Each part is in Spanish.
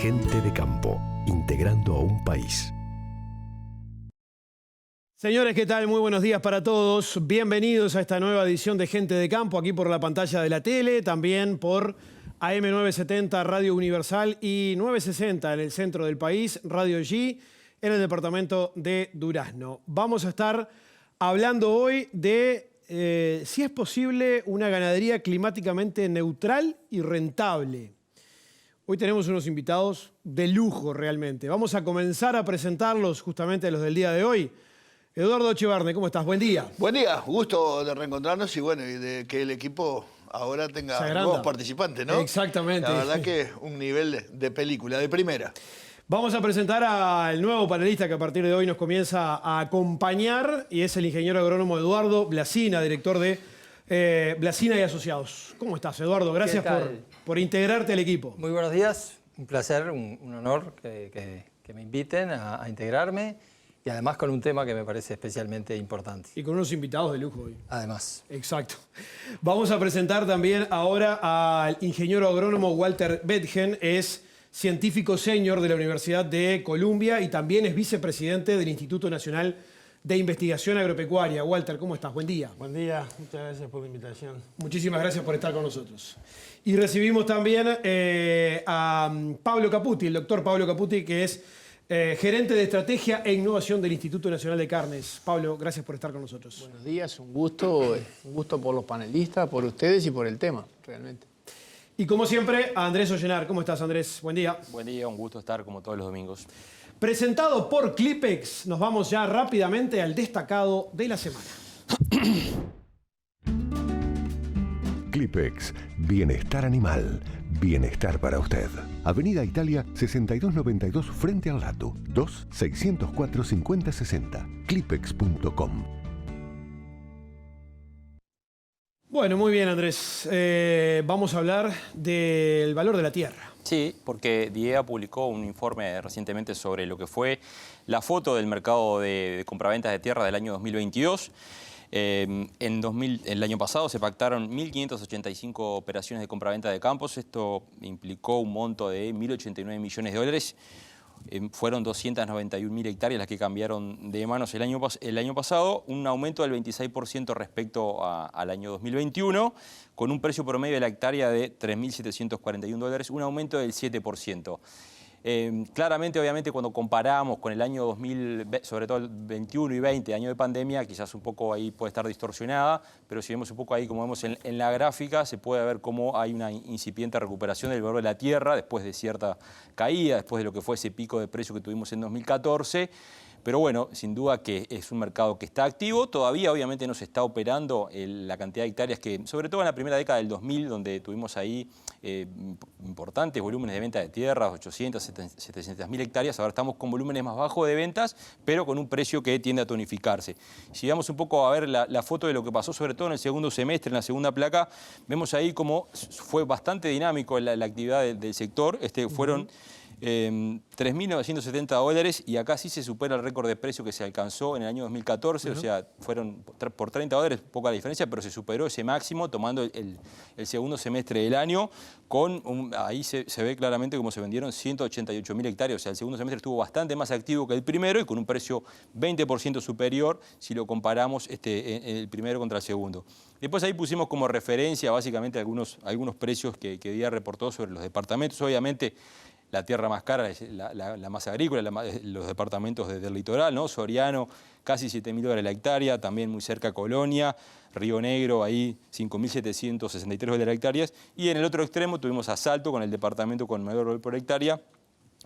Gente de campo, integrando a un país. Señores, ¿qué tal? Muy buenos días para todos. Bienvenidos a esta nueva edición de Gente de Campo, aquí por la pantalla de la tele, también por AM970 Radio Universal y 960 en el centro del país, Radio G, en el departamento de Durazno. Vamos a estar hablando hoy de si es posible una ganadería climáticamente neutral y rentable. Hoy tenemos unos invitados de lujo realmente. Vamos a comenzar a presentarlos justamente los del día de hoy. Eduardo Echevarne, ¿cómo estás? Buen día. Buen día, gusto de reencontrarnos y bueno, y de que el equipo ahora tenga nuevos participantes, ¿no? Exactamente. La verdad que es un nivel de película, de primera. Vamos a presentar al nuevo panelista que a partir de hoy nos comienza a acompañar y es el ingeniero agrónomo Eduardo Blasina, director de Blasina y Asociados. ¿Cómo estás, Eduardo? Gracias por integrarte al equipo. Muy buenos días, un placer, un honor que me inviten a integrarme. Y además con un tema que me parece especialmente importante. Y con unos invitados de lujo hoy. Además. Exacto. Vamos a presentar también ahora al ingeniero agrónomo Walter Bethgen. Es científico senior de la Universidad de Columbia y también es vicepresidente del Instituto Nacional de Investigación Agropecuaria. Walter, ¿cómo estás? Buen día. Buen día, muchas gracias por la invitación. Muchísimas gracias por estar con nosotros. Y recibimos también a Pablo Caputi, el doctor Pablo Caputi, que es gerente de Estrategia e Innovación del Instituto Nacional de Carnes. Pablo, gracias por estar con nosotros. Buenos días, un gusto por los panelistas, por ustedes y por el tema, realmente. Y como siempre, a Andrés Ollenar. ¿Cómo estás, Andrés? Buen día. Buen día, un gusto estar como todos los domingos. Presentado por Clipex, nos vamos ya rápidamente al destacado de la semana. Clipex, bienestar animal, bienestar para usted. Avenida Italia 6292 frente al Latu, 2-604-5060, clipex.com. Bueno, muy bien, Andrés. Vamos a hablar del valor de la tierra. Sí, porque DIEA publicó un informe recientemente sobre lo que fue la foto del mercado de compraventas de tierra del año 2022. El año pasado se pactaron 1.585 operaciones de compraventa de campos. Esto implicó un monto de 1.089 millones de dólares. Fueron 291.000 hectáreas las que cambiaron de manos el año pasado, un aumento del 26% respecto al año 2021, con un precio promedio de la hectárea de 3.741 dólares, un aumento del 7%. Claramente, obviamente, cuando comparamos con el año 2000, sobre todo el 21 y 20, año de pandemia, quizás un poco ahí puede estar distorsionada, pero si vemos un poco ahí, como vemos en la gráfica, se puede ver cómo hay una incipiente recuperación del valor de la tierra después de cierta caída, después de lo que fue ese pico de precio que tuvimos en 2014. Pero bueno, sin duda que es un mercado que está activo. Todavía obviamente no se está operando la cantidad de hectáreas que, sobre todo en la primera década del 2000, donde tuvimos ahí importantes volúmenes de venta de tierras, 800, 700.000 hectáreas. Ahora estamos con volúmenes más bajos de ventas, pero con un precio que tiende a tonificarse. Si vamos un poco a ver la foto de lo que pasó, sobre todo en el segundo semestre, en la segunda placa, vemos ahí cómo fue bastante dinámico la actividad del sector. Fueron 3.970 dólares y acá sí se supera el récord de precio que se alcanzó en el año 2014, o sea, fueron por 30 dólares, poca la diferencia, pero se superó ese máximo tomando el segundo semestre del año, ahí se ve claramente cómo se vendieron 188.000 hectáreas, o sea, el segundo semestre estuvo bastante más activo que el primero y con un precio 20% superior si lo comparamos el primero contra el segundo. Después ahí pusimos como referencia básicamente algunos precios que DIEA reportó sobre los departamentos. Obviamente la tierra más cara es la más agrícola, los departamentos del litoral, ¿no? Soriano, casi 7.000 dólares la hectárea, también muy cerca Colonia, Río Negro, ahí 5.763 dólares la hectárea. Y en el otro extremo tuvimos a Salto con el departamento con mayor valor por hectárea,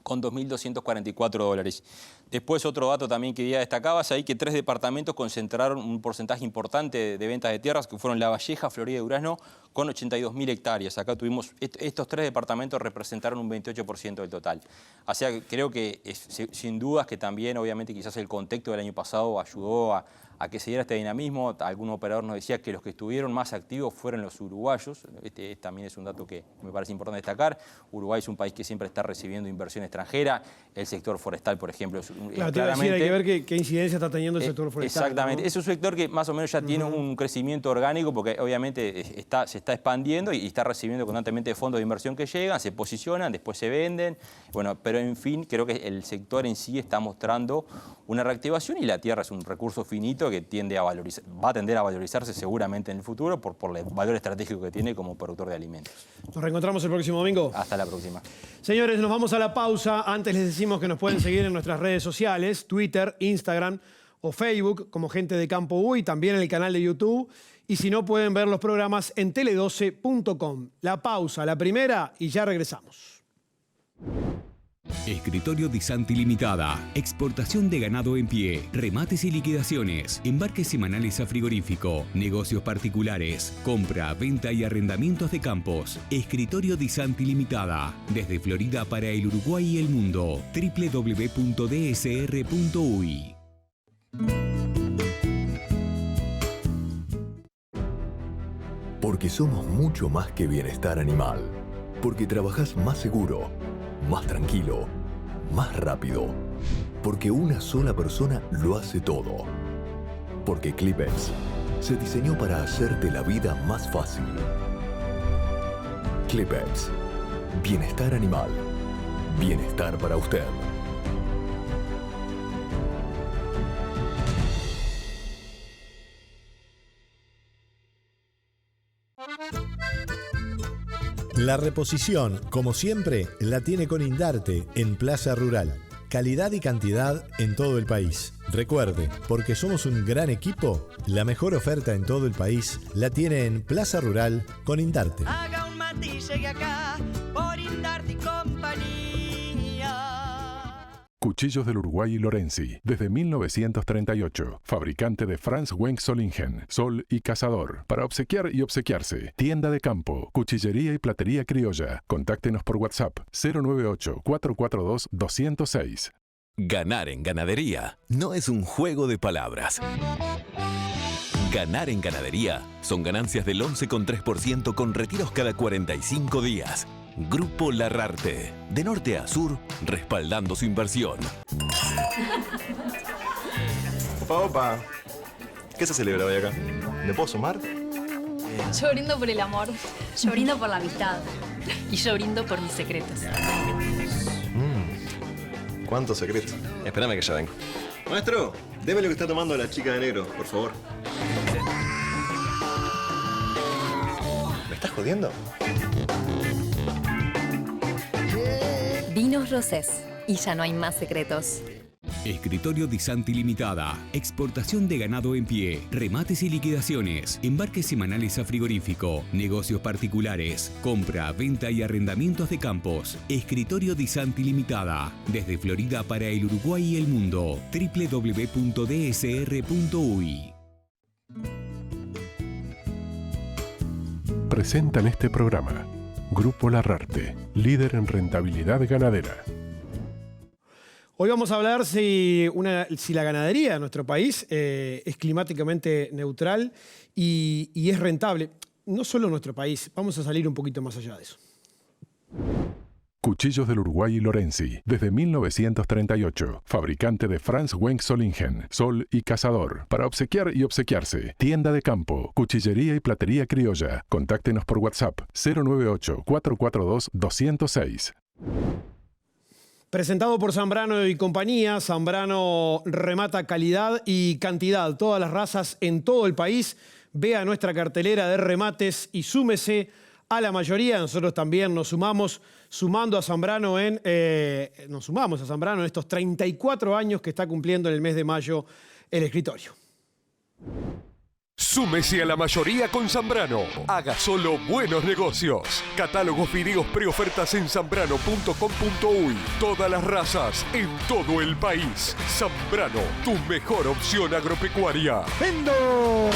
con 2.244 dólares. Después otro dato también que ya destacaba es ahí que 3 departamentos concentraron un porcentaje importante de ventas de tierras, que fueron La Valleja, Florida y Durazno, con 82.000 hectáreas. Acá tuvimos, estos 3 departamentos representaron un 28% del total. O sea, creo que sin dudas que también, obviamente, quizás el contexto del año pasado ayudó a a que se diera este dinamismo. Algún operador nos decía que los que estuvieron más activos fueron los uruguayos. Este también es un dato que me parece importante destacar. Uruguay es un país que siempre está recibiendo inversión extranjera. El sector forestal, por ejemplo, es claro, claramente... Hay que ver qué incidencia está teniendo el sector forestal. Exactamente. ¿no? Es un sector que más o menos ya tiene un crecimiento orgánico porque obviamente se está expandiendo y está recibiendo constantemente fondos de inversión que llegan, se posicionan, después se venden. Bueno, pero en fin, creo que el sector en sí está mostrando una reactivación y la tierra es un recurso finito que va a tender a valorizarse seguramente en el futuro por el valor estratégico que tiene como productor de alimentos. Nos reencontramos el próximo domingo. Hasta la próxima. Señores, nos vamos a la pausa. Antes les decimos que nos pueden seguir en nuestras redes sociales, Twitter, Instagram o Facebook como Gente de Campo Uy, también en el canal de YouTube. Y si no, pueden ver los programas en tele12.com. La pausa, la primera, y ya regresamos. Escritorio Di Santi Limitada. Exportación de ganado en pie, remates y liquidaciones, embarques semanales a frigorífico, negocios particulares, compra, venta y arrendamientos de campos. Escritorio Di Santi Limitada. Desde Florida para el Uruguay y el mundo. www.dsr.uy. Porque somos mucho más que bienestar animal. Porque trabajás más seguro, más tranquilo, más rápido. Porque una sola persona lo hace todo. Porque Clipex se diseñó para hacerte la vida más fácil. Clipex. Bienestar animal. Bienestar para usted. La reposición, como siempre, la tiene con Indarte en Plaza Rural. Calidad y cantidad en todo el país. Recuerde, porque somos un gran equipo, la mejor oferta en todo el país la tiene en Plaza Rural con Indarte. Haga un mate y llegue acá por Indarte y compañía. Cuchillos del Uruguay y Lorenzi, desde 1938. Fabricante de Franz Wenck Solingen, Sol y Cazador. Para obsequiar y obsequiarse. Tienda de campo, cuchillería y platería criolla. Contáctenos por WhatsApp 098-442-206. Ganar en ganadería no es un juego de palabras. Ganar en ganadería son ganancias del 11,3% con retiros cada 45 días. Grupo Larrarte, de norte a sur, respaldando su inversión. Opa. ¿Qué se celebra hoy acá? ¿Me puedo sumar? Yo brindo por el amor. Yo brindo por la amistad. Y yo brindo por mis secretos. ¿Cuántos secretos? Espérame que ya vengo. Maestro, deme lo que está tomando la chica de negro, por favor. ¿Me estás jodiendo? Vinos Rosés. Y ya no hay más secretos. Escritorio Di Santi Limitada. Exportación de ganado en pie, remates y liquidaciones, embarques semanales a frigorífico, negocios particulares, compra, venta y arrendamientos de campos. Escritorio Di Santi Limitada. Desde Florida para el Uruguay y el mundo. www.dsr.uy. Presentan este programa Grupo Larrarte, líder en rentabilidad ganadera. Hoy vamos a hablar si la ganadería de nuestro país es climáticamente neutral y es rentable. No solo en nuestro país, vamos a salir un poquito más allá de eso. Cuchillos del Uruguay y Lorenzi, desde 1938. Fabricante de Franz Wenck Solingen, Sol y Cazador. Para obsequiar y obsequiarse. Tienda de campo, cuchillería y platería criolla. Contáctenos por WhatsApp 098-442-206. Presentado por Zambrano y compañía, Zambrano remata calidad y cantidad. Todas las razas en todo el país. Vea nuestra cartelera de remates y súmese a la mayoría. Nosotros también nos sumamos a Zambrano en estos 34 años que está cumpliendo en el mes de mayo el escritorio. Súmese a la mayoría con Zambrano. Haga solo buenos negocios. Catálogos, videos, preofertas en zambrano.com.uy. Todas las razas en todo el país. Zambrano, tu mejor opción agropecuaria. ¡Vendo!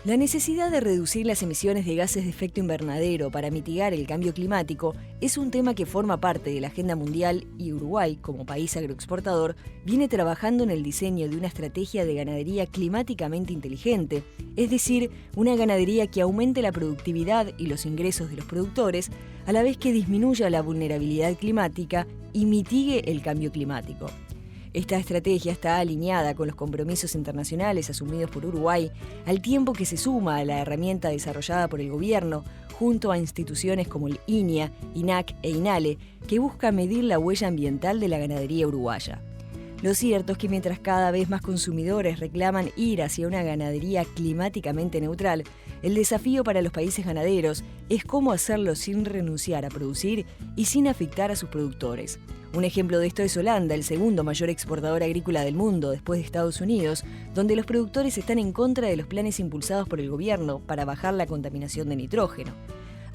La necesidad de reducir las emisiones de gases de efecto invernadero para mitigar el cambio climático es un tema que forma parte de la agenda mundial y Uruguay, como país agroexportador, viene trabajando en el diseño de una estrategia de ganadería climáticamente inteligente, es decir, una ganadería que aumente la productividad y los ingresos de los productores, a la vez que disminuya la vulnerabilidad climática y mitigue el cambio climático. Esta estrategia está alineada con los compromisos internacionales asumidos por Uruguay, al tiempo que se suma a la herramienta desarrollada por el gobierno junto a instituciones como el INIA, INAC e INALE, que busca medir la huella ambiental de la ganadería uruguaya. Lo cierto es que mientras cada vez más consumidores reclaman ir hacia una ganadería climáticamente neutral, el desafío para los países ganaderos es cómo hacerlo sin renunciar a producir y sin afectar a sus productores. Un ejemplo de esto es Holanda, el segundo mayor exportador agrícola del mundo después de Estados Unidos, donde los productores están en contra de los planes impulsados por el gobierno para bajar la contaminación de nitrógeno.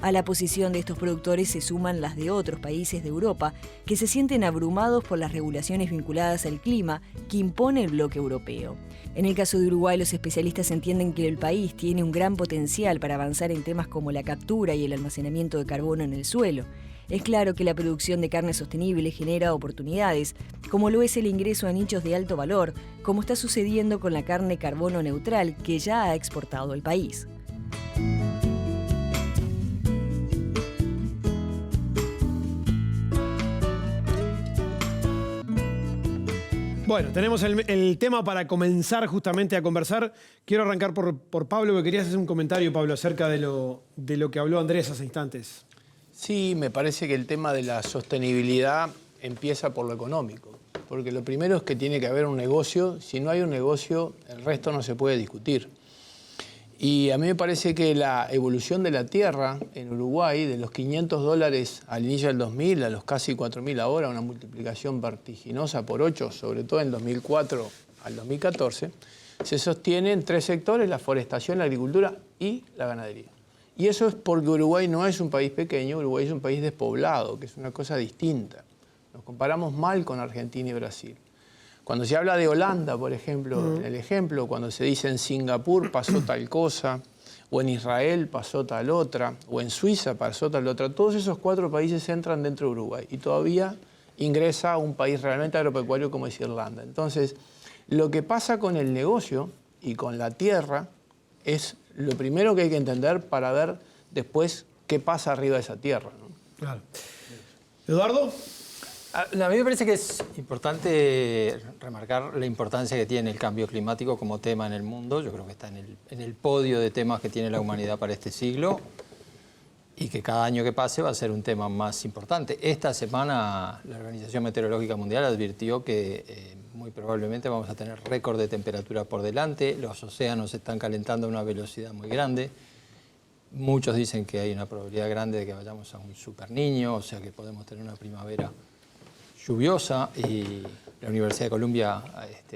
A la posición de estos productores se suman las de otros países de Europa que se sienten abrumados por las regulaciones vinculadas al clima que impone el bloque europeo. En el caso de Uruguay, los especialistas entienden que el país tiene un gran potencial para avanzar en temas como la captura y el almacenamiento de carbono en el suelo. Es claro que la producción de carne sostenible genera oportunidades, como lo es el ingreso a nichos de alto valor, como está sucediendo con la carne carbono neutral que ya ha exportado el país. Bueno, tenemos el tema para comenzar justamente a conversar. Quiero arrancar por Pablo, que querías hacer un comentario, Pablo, acerca de lo que habló Andrés hace instantes. Sí, me parece que el tema de la sostenibilidad empieza por lo económico, porque lo primero es que tiene que haber un negocio. Si no hay un negocio, el resto no se puede discutir. Y a mí me parece que la evolución de la tierra en Uruguay, de los $500 al inicio del 2000 a los casi 4.000 ahora, una multiplicación vertiginosa por 8, sobre todo en 2004 al 2014, se sostiene en 3 sectores: la forestación, la agricultura y la ganadería. Y eso es porque Uruguay no es un país pequeño, Uruguay es un país despoblado, que es una cosa distinta. Nos comparamos mal con Argentina y Brasil. Cuando se habla de Holanda, por ejemplo, en el ejemplo, cuando se dice en Singapur pasó tal cosa, o en Israel pasó tal otra, o en Suiza pasó tal otra, todos esos 4 países entran dentro de Uruguay y todavía ingresa un país realmente agropecuario como es Irlanda. Entonces, lo que pasa con el negocio y con la tierra es lo primero que hay que entender para ver después qué pasa arriba de esa tierra, ¿no? Claro. Eduardo. A mí me parece que es importante remarcar la importancia que tiene el cambio climático como tema en el mundo. Yo creo que está en el podio de temas que tiene la humanidad para este siglo y que cada año que pase va a ser un tema más importante. Esta semana la Organización Meteorológica Mundial advirtió que muy probablemente vamos a tener récord de temperatura por delante. Los océanos se están calentando a una velocidad muy grande. Muchos dicen que hay una probabilidad grande de que vayamos a un super niño, o sea que podemos tener una primavera lluviosa, y la Universidad de Columbia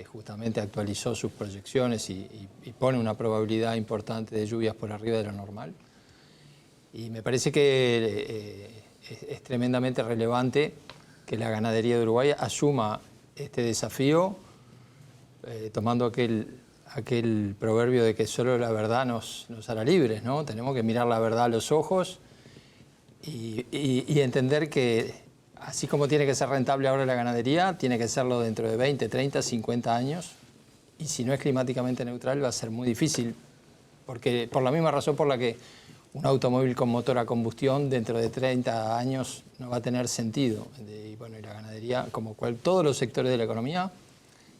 justamente actualizó sus proyecciones y pone una probabilidad importante de lluvias por arriba de lo normal. Y me parece que es tremendamente relevante que la ganadería de Uruguay asuma este desafío, tomando aquel proverbio de que solo la verdad nos hará libres, ¿no? Tenemos que mirar la verdad a los ojos y entender que así como tiene que ser rentable ahora la ganadería, tiene que serlo dentro de 20, 30, 50 años. Y si no es climáticamente neutral va a ser muy difícil, porque por la misma razón por la que un automóvil con motor a combustión dentro de 30 años no va a tener sentido. Y bueno, y la ganadería, como todos los sectores de la economía,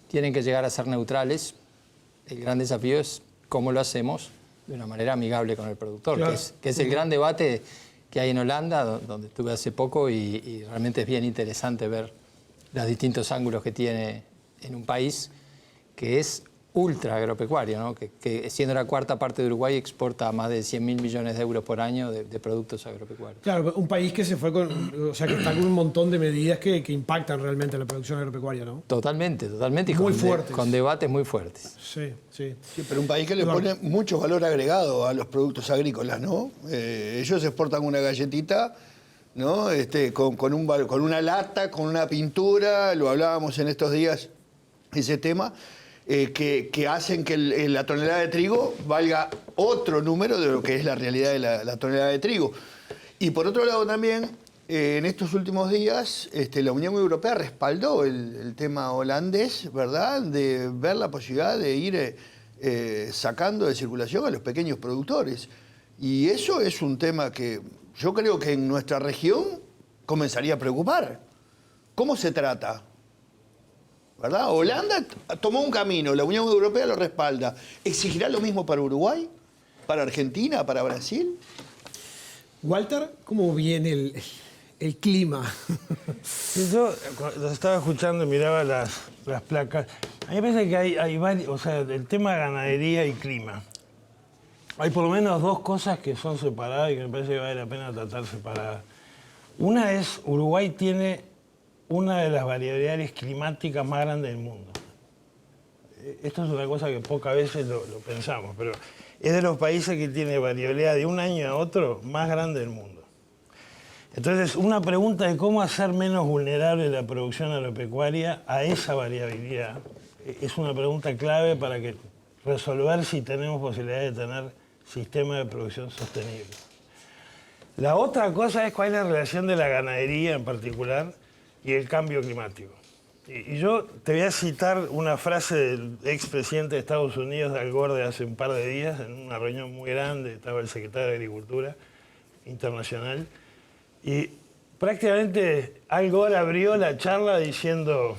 tienen que llegar a ser neutrales. El gran desafío es cómo lo hacemos de una manera amigable con el productor, claro, que es el gran debate que hay en Holanda, donde estuve hace poco, y realmente es bien interesante ver los distintos ángulos que tiene en un país que es ultra agropecuario, ¿no? Que siendo la 4ª parte de Uruguay exporta más de 100.000 millones de euros por año de productos agropecuarios. Claro, un país que se fue o sea, que está con un montón de medidas que impactan realmente la producción agropecuaria, ¿no? Totalmente, totalmente. Y muy fuertes. Con debates muy fuertes. Sí. Pero un país que le pone mucho valor agregado a los productos agrícolas, ¿no? Ellos exportan una galletita, ¿no? Con una lata, con una pintura, lo hablábamos en estos días, ese tema. que hacen que la tonelada de trigo valga otro número de lo que es la realidad de la tonelada de trigo. Y por otro lado también, en estos últimos días, la Unión Europea respaldó el tema holandés, ¿verdad?, de ver la posibilidad de ir sacando de circulación a los pequeños productores. Y eso es un tema que yo creo que en nuestra región comenzaría a preocupar. ¿Cómo se trata? ¿Verdad? Holanda tomó un camino, la Unión Europea lo respalda. ¿Exigirá lo mismo para Uruguay? ¿Para Argentina? ¿Para Brasil? Walter, ¿cómo viene el clima? Yo los estaba escuchando y miraba las placas. A mí me parece que hay varios, o sea, el tema ganadería y clima. Hay por lo menos dos cosas que son separadas y que me parece que vale la pena tratar separadas. Una es, Uruguay tiene una de las variabilidades climáticas más grandes del mundo. Esto es una cosa que pocas veces lo pensamos, pero es de los países que tiene variabilidad de un año a otro más grande del mundo. Entonces, una pregunta de cómo hacer menos vulnerable la producción agropecuaria a esa variabilidad es una pregunta clave para resolver si tenemos posibilidad de tener sistemas de producción sostenibles. La otra cosa es cuál es la relación de la ganadería en particular y el cambio climático. Y yo te voy a citar una frase del expresidente de Estados Unidos, Al Gore, de hace un par de días, en una reunión muy grande, estaba el secretario de Agricultura internacional, y prácticamente Al Gore abrió la charla diciendo: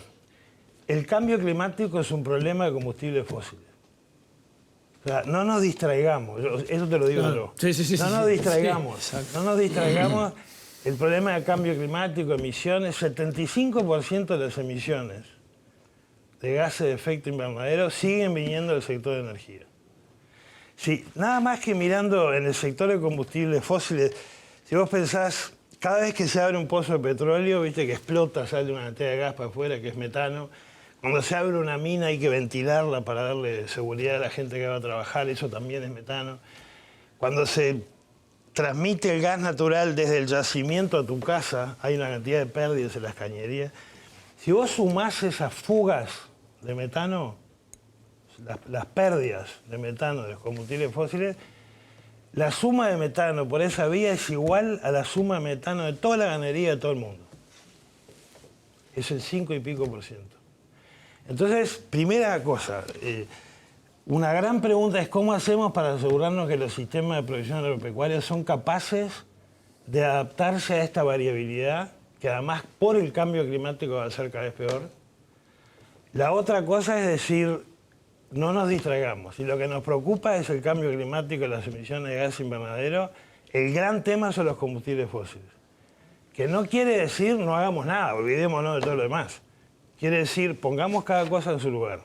el cambio climático es un problema de combustibles fósiles. O sea, no nos distraigamos, eso te lo digo yo. No nos distraigamos, no nos distraigamos. El problema del cambio climático, emisiones, 75% de las emisiones de gases de efecto invernadero siguen viniendo del sector de energía. Sí, nada más que mirando en el sector de combustibles fósiles, si vos pensás, cada vez que se abre un pozo de petróleo, viste que explota, sale una cantidad de gas para afuera, que es metano. Cuando se abre una mina hay que ventilarla para darle seguridad a la gente que va a trabajar, eso también es metano. Cuando se transmite el gas natural desde el yacimiento a tu casa, hay una cantidad de pérdidas en las cañerías. Si vos sumás esas fugas de metano, las pérdidas de metano de los combustibles fósiles, la suma de metano por esa vía es igual a la suma de metano de toda la ganadería de todo el mundo. Es el 5 y pico %. Entonces, primera cosa, una gran pregunta es cómo hacemos para asegurarnos que los sistemas de producción agropecuaria son capaces de adaptarse a esta variabilidad, que además por el cambio climático va a ser cada vez peor. La otra cosa es decir, no nos distraigamos. Si lo que nos preocupa es el cambio climático y las emisiones de gas invernadero, el gran tema son los combustibles fósiles. Que no quiere decir no hagamos nada, olvidémonos de todo lo demás. Quiere decir, pongamos cada cosa en su lugar.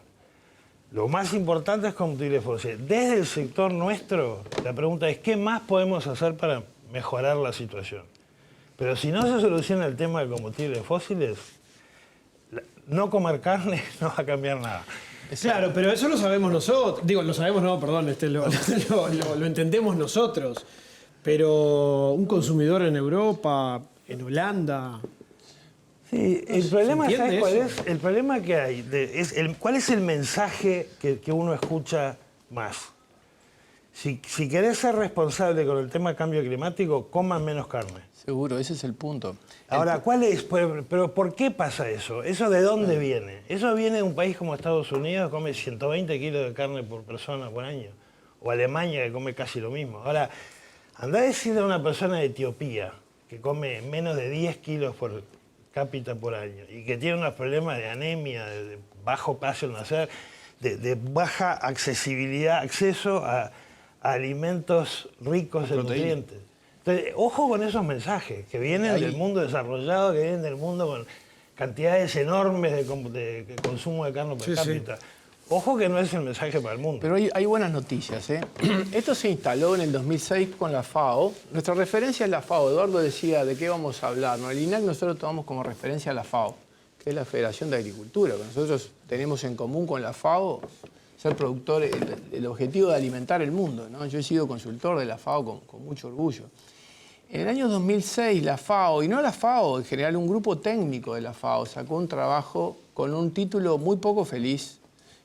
Lo más importante es combustibles fósiles. Desde el sector nuestro, la pregunta es ¿qué más podemos hacer para mejorar la situación? Pero si no se soluciona el tema de combustibles fósiles, no comer carne no va a cambiar nada. Claro, pero eso lo sabemos nosotros. Digo, lo sabemos, no, perdón, lo entendemos nosotros. Pero un consumidor en Europa, en Holanda... Sí, el problema, ¿sabes cuál es? El problema que hay, ¿cuál es el mensaje que uno escucha más? Si querés ser responsable con el tema del cambio climático, coman menos carne. Seguro, ese es el punto. Ahora, ¿cuál es? Pero ¿por qué pasa eso? ¿Eso de dónde viene? Eso viene de un país como Estados Unidos, que come 120 kilos de carne por persona por año. O Alemania, que come casi lo mismo. Ahora, andá a decirle a una persona de Etiopía, que come menos de 10 kilos por cápita por año y que tiene unos problemas de anemia, de bajo plazo al nacer, de baja accesibilidad, acceso a alimentos ricos en nutrientes. Entonces, ojo con esos mensajes que vienen del mundo desarrollado, que vienen del mundo con cantidades enormes de consumo de carne per cápita. Sí. Ojo que no es el mensaje para el mundo. Pero hay buenas noticias, ¿eh? Esto se instaló en el 2006 con la FAO. Nuestra referencia es la FAO. Eduardo decía, ¿de qué vamos a hablar? No, el INAC nosotros tomamos como referencia a la FAO, que es la Federación de Agricultura. Nosotros tenemos en común con la FAO ser productor, el objetivo de alimentar el mundo, ¿no? Yo he sido consultor de la FAO con mucho orgullo. En el año 2006 la FAO, y no la FAO, en general un grupo técnico de la FAO, sacó un trabajo con un título muy poco feliz,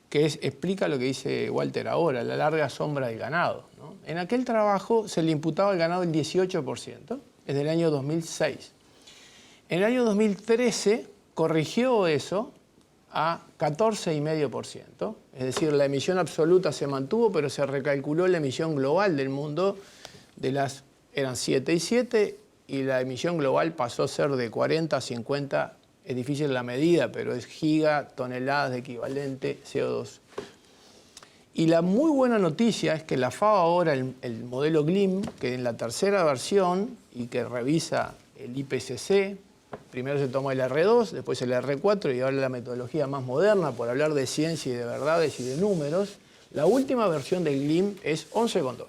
que explica lo que dice Walter ahora, la larga sombra del ganado, ¿no? En aquel trabajo se le imputaba al ganado el 18%, es del año 2006. En el año 2013 corrigió eso a 14,5%, es decir, la emisión absoluta se mantuvo, pero se recalculó la emisión global del mundo, eran 7 y 7, y la emisión global pasó a ser de 40 a 50, es difícil la medida, pero es gigatoneladas de equivalente CO2. Y la muy buena noticia es que la FAO ahora, el modelo GLIM, que en la tercera versión y que revisa el IPCC, primero se toma el R2, después el R4 y ahora la metodología más moderna, por hablar de ciencia y de verdades y de números, la última versión del GLIM es 11,2.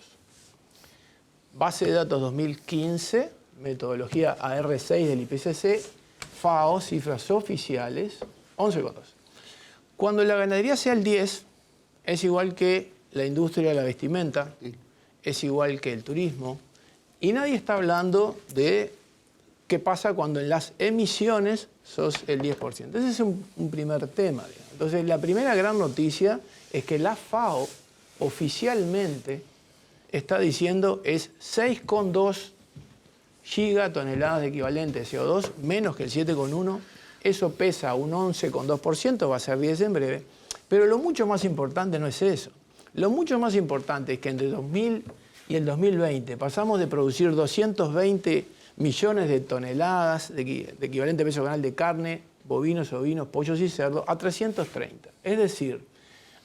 Base de datos 2015, metodología AR6 del IPCC, FAO, cifras oficiales, 11,2. Cuando la ganadería sea el 10, es igual que la industria de la vestimenta, es igual que el turismo, y nadie está hablando de qué pasa cuando en las emisiones sos el 10%. Ese es un primer tema, digamos. Entonces, la primera gran noticia es que la FAO oficialmente está diciendo es 6,2 gigatoneladas de equivalente de CO2, menos que el 7,1. Eso pesa un 11,2%, va a ser 10 en breve. Pero lo mucho más importante no es eso. Lo mucho más importante es que entre 2000 y el 2020 pasamos de producir 220 millones de toneladas de equivalente peso canal de carne, bovinos, ovinos, pollos y cerdos, a 330. Es decir,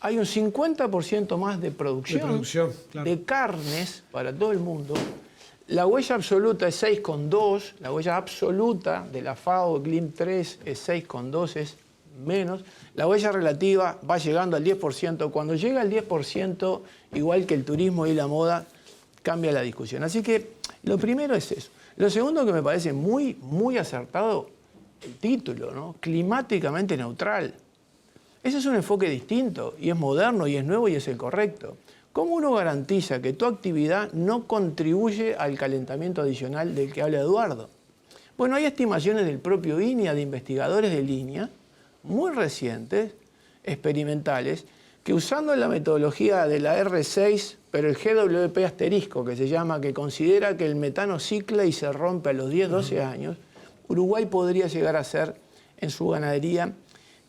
hay un 50% más de producción claro, de carnes para todo el mundo. La huella absoluta es 6,2, la huella absoluta de la FAO GLIM 3 es 6,2, es menos. La huella relativa va llegando al 10%. Cuando llega al 10%, igual que el turismo y la moda, cambia la discusión. Así que lo primero es eso. Lo segundo que me parece muy, muy acertado, el título, ¿no? Climáticamente neutral. Ese es un enfoque distinto, y es moderno, y es nuevo, y es el correcto. ¿Cómo uno garantiza que tu actividad no contribuye al calentamiento adicional del que habla Eduardo? Bueno, hay estimaciones del propio INEA, de investigadores de línea, muy recientes, experimentales, que usando la metodología de la R6, pero el GWP asterisco, que se llama, que considera que el metano cicla y se rompe a los 10, 12 años, Uruguay podría llegar a ser, en su ganadería,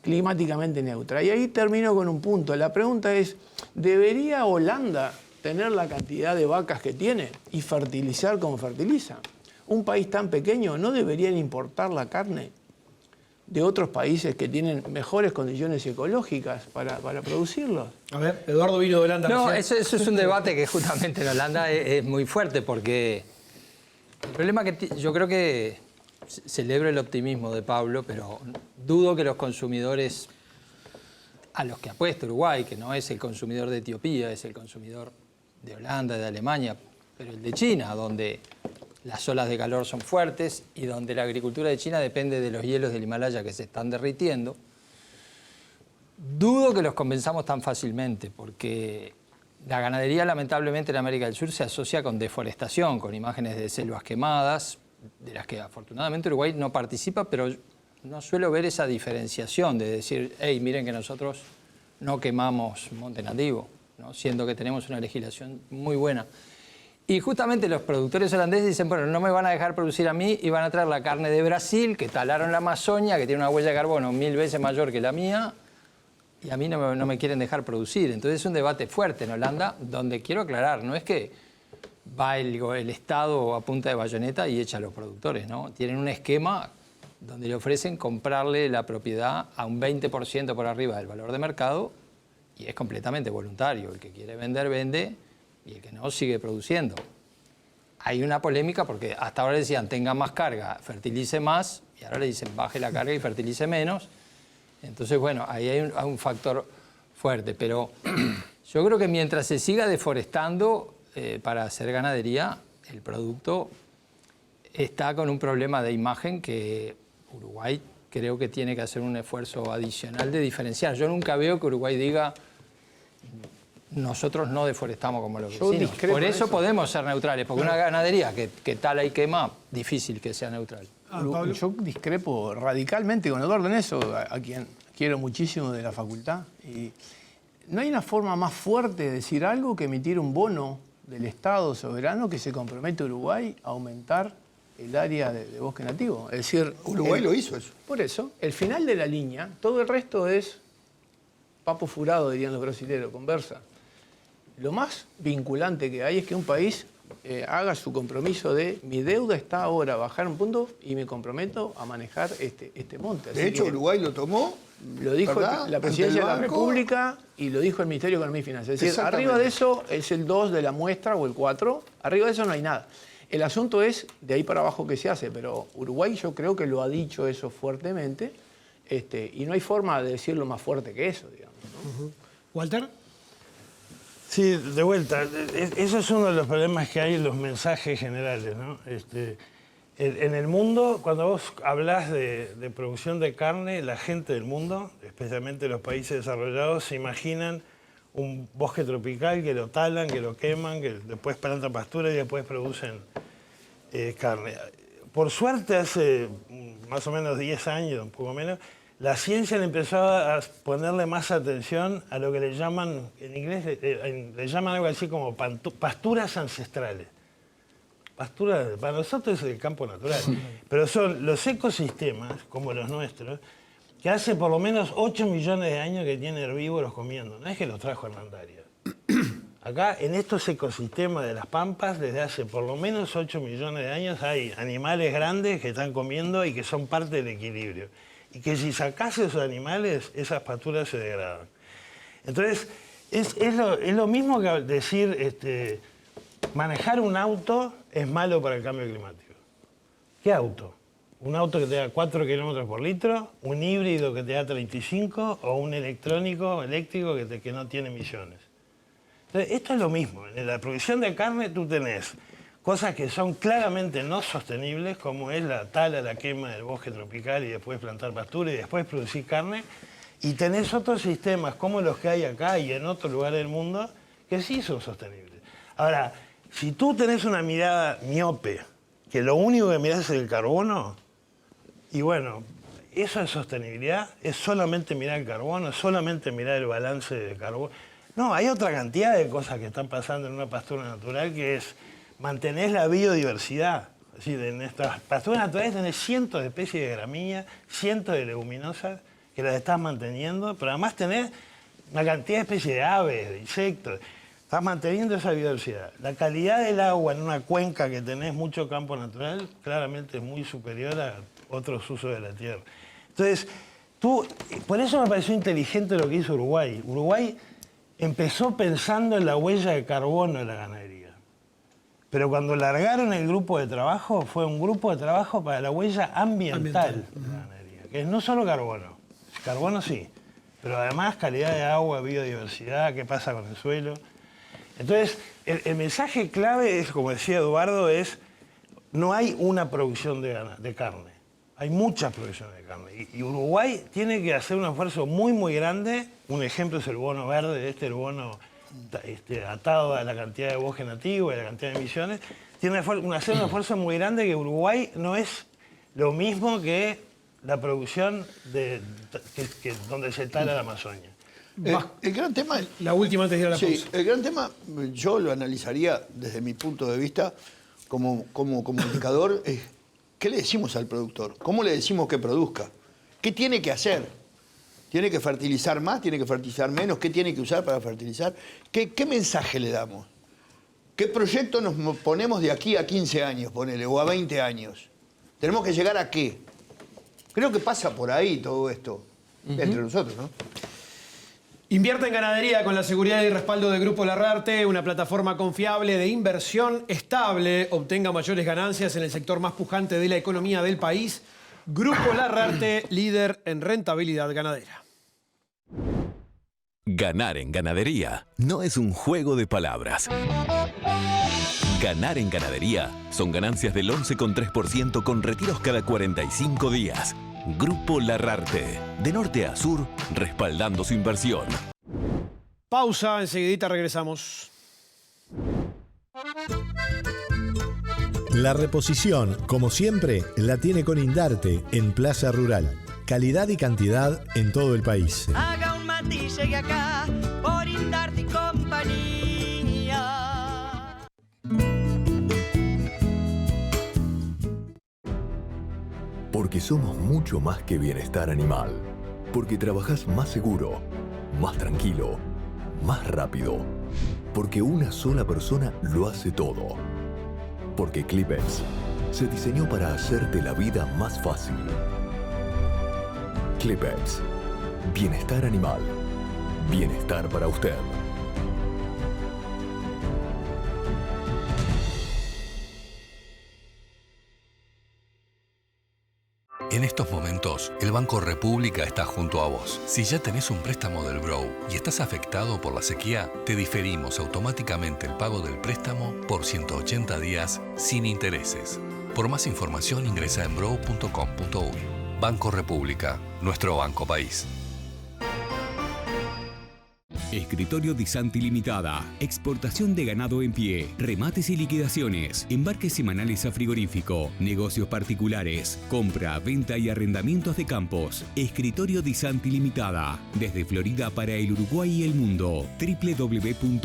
climáticamente neutra. Y ahí termino con un punto. La pregunta es, ¿debería Holanda tener la cantidad de vacas que tiene y fertilizar como fertiliza? Un país tan pequeño, ¿no deberían importar la carne de otros países que tienen mejores condiciones ecológicas para producirlos? A ver, Eduardo vino de Holanda. No, eso es un debate que justamente en Holanda es muy fuerte, porque el problema que yo creo que celebro el optimismo de Pablo, pero dudo que los consumidores a los que apuesta Uruguay, que no es el consumidor de Etiopía, es el consumidor de Holanda, de Alemania, pero el de China, donde las olas de calor son fuertes y donde la agricultura de China depende de los hielos del Himalaya que se están derritiendo, dudo que los convenzamos tan fácilmente, porque la ganadería lamentablemente en América del Sur se asocia con deforestación, con imágenes de selvas quemadas, de las que afortunadamente Uruguay no participa, pero no suelo ver esa diferenciación de decir, hey, miren que nosotros no quemamos monte nativo, ¿no? Siendo que tenemos una legislación muy buena. Y justamente los productores holandeses dicen, bueno, no me van a dejar producir a mí y van a traer la carne de Brasil, que talaron la Amazonia, que tiene una huella de carbono 1000 veces mayor que la mía, y a mí no me quieren dejar producir. Entonces es un debate fuerte en Holanda, donde quiero aclarar, no es que va el Estado a punta de bayoneta y echa a los productores, ¿no? Tienen un esquema donde le ofrecen comprarle la propiedad a un 20% por arriba del valor de mercado y es completamente voluntario. El que quiere vender, vende, y el que no, sigue produciendo. Hay una polémica porque hasta ahora decían tenga más carga, fertilice más, y ahora le dicen baje la carga y fertilice menos. Entonces, bueno, ahí hay un factor fuerte, pero yo creo que mientras se siga deforestando para hacer ganadería, el producto está con un problema de imagen que Uruguay creo que tiene que hacer un esfuerzo adicional de diferenciar. Yo nunca veo que Uruguay diga nosotros no deforestamos como los vecinos. Por eso podemos ser neutrales, porque una ganadería que tala y quema, difícil que sea neutral. Yo discrepo radicalmente con Eduardo en eso, a quien quiero muchísimo de la facultad. no hay una forma más fuerte de decir algo que emitir un bono del Estado soberano que se compromete Uruguay a aumentar el área de bosque nativo. Es decir, Uruguay lo hizo eso. Por eso, el final de la línea, todo el resto es papo furado, dirían los brasileños, conversa. Lo más vinculante que hay es que un país haga su compromiso de mi deuda está ahora a bajar un punto y me comprometo a manejar este monte. De hecho, Uruguay lo tomó. Lo dijo ¿verdad? la Presidencia de la Ante el República y lo dijo el Ministerio de Economía y Finanzas. Es decir, arriba de eso es el 2 de la muestra o el 4. Arriba de eso no hay nada. El asunto es de ahí para abajo que se hace, pero Uruguay yo creo que lo ha dicho eso fuertemente y no hay forma de decirlo más fuerte que eso, digamos, ¿no? ¿Walter? Sí, de vuelta. Eso es uno de los problemas que hay en los mensajes generales, ¿no? En el mundo, cuando vos hablás de producción de carne, la gente del mundo, especialmente los países desarrollados, se imaginan un bosque tropical que lo talan, que lo queman, que después plantan pastura y después producen carne. Por suerte, hace más o menos 10 años, un poco menos, la ciencia le empezó a ponerle más atención a lo que le llaman, en inglés le llaman algo así como pasturas ancestrales. Pasturas, para nosotros es el campo natural, pero son los ecosistemas, como los nuestros, que hace por lo menos 8 millones de años que tienen herbívoros comiendo. No es que los trajo Hernandaria. Acá, en estos ecosistemas de las pampas, desde hace por lo menos 8 millones de años, hay animales grandes que están comiendo y que son parte del equilibrio. Y que si sacás esos animales, esas pasturas se degradan. Entonces, es lo mismo que decir, manejar un auto es malo para el cambio climático. ¿Qué auto? ¿Un auto que te da 4 kilómetros por litro? ¿Un híbrido que te da 35? ¿O un electrónico, eléctrico que no tiene emisiones? Entonces, esto es lo mismo. En la producción de carne tú tenés cosas que son claramente no sostenibles, como es la tala, la quema del bosque tropical y después plantar pastura y después producir carne. Y tenés otros sistemas como los que hay acá y en otros lugares del mundo que sí son sostenibles. Ahora, si tú tenés una mirada miope, que lo único que mirás es el carbono, y bueno, eso es sostenibilidad, es solamente mirar el carbono, es solamente mirar el balance de carbono. No, hay otra cantidad de cosas que están pasando en una pastura natural que es mantener la biodiversidad. Es decir, en estas pasturas naturales tenés cientos de especies de gramíneas, cientos de leguminosas que las estás manteniendo, pero además tenés una cantidad de especies de aves, de insectos. Estás manteniendo esa biodiversidad. La calidad del agua en una cuenca que tenés mucho campo natural claramente es muy superior a otros usos de la tierra. Entonces, por eso me pareció inteligente lo que hizo Uruguay. Uruguay empezó pensando en la huella de carbono de la ganadería. Pero cuando largaron el grupo de trabajo, fue un grupo de trabajo para la huella ambiental de la ganadería, que es no solo carbono. Carbono sí, pero además calidad de agua, biodiversidad, qué pasa con el suelo. Entonces, el mensaje clave es, como decía Eduardo, no hay una producción de carne. Hay muchas producciones de carne. Y Uruguay tiene que hacer un esfuerzo muy, muy grande. Un ejemplo es el bono verde, el bono atado a la cantidad de bosque nativo y a la cantidad de emisiones. Tiene que hacer un esfuerzo muy grande que Uruguay no es lo mismo que la producción donde se tala la Amazonia. El gran tema... La última antes de ir a la pausa. Sí, el gran tema, yo lo analizaría desde mi punto de vista como comunicador, es ¿qué le decimos al productor? ¿Cómo le decimos que produzca? ¿Qué tiene que hacer? ¿Tiene que fertilizar más? ¿Tiene que fertilizar menos? ¿Qué tiene que usar para fertilizar? ¿Qué mensaje le damos? ¿Qué proyecto nos ponemos de aquí a 15 años, ponele, o a 20 años? ¿Tenemos que llegar a qué? Creo que pasa por ahí todo esto, entre nosotros, ¿no? Invierte en ganadería con la seguridad y respaldo de Grupo Larrarte, una plataforma confiable de inversión estable. Obtenga mayores ganancias en el sector más pujante de la economía del país. Grupo Larrarte, líder en rentabilidad ganadera. Ganar en ganadería no es un juego de palabras. Ganar en ganadería son ganancias del 11,3% con retiros cada 45 días. Grupo Larrarte, de norte a sur, respaldando su inversión. Pausa, enseguidita regresamos. La reposición, como siempre, la tiene con Indarte en Plaza Rural. Calidad y cantidad en todo el país. Haga un matiz, llegue acá, por Porque somos mucho más que bienestar animal. Porque trabajás más seguro, más tranquilo, más rápido. Porque una sola persona lo hace todo. Porque Clipex se diseñó para hacerte la vida más fácil. Clipex. Bienestar animal. Bienestar para usted. En estos momentos, el Banco República está junto a vos. Si ya tenés un préstamo del BROW y estás afectado por la sequía, te diferimos automáticamente el pago del préstamo por 180 días sin intereses. Por más información ingresa en brow.com.uy. Banco República, nuestro banco país. Escritorio Di Santi Limitada. Exportación de ganado en pie, remates y liquidaciones, embarques semanales a frigorífico, negocios particulares, compra, venta y arrendamientos de campos. Escritorio Di Santi Limitada. Desde Florida para el Uruguay y el mundo. www.dsr.uy.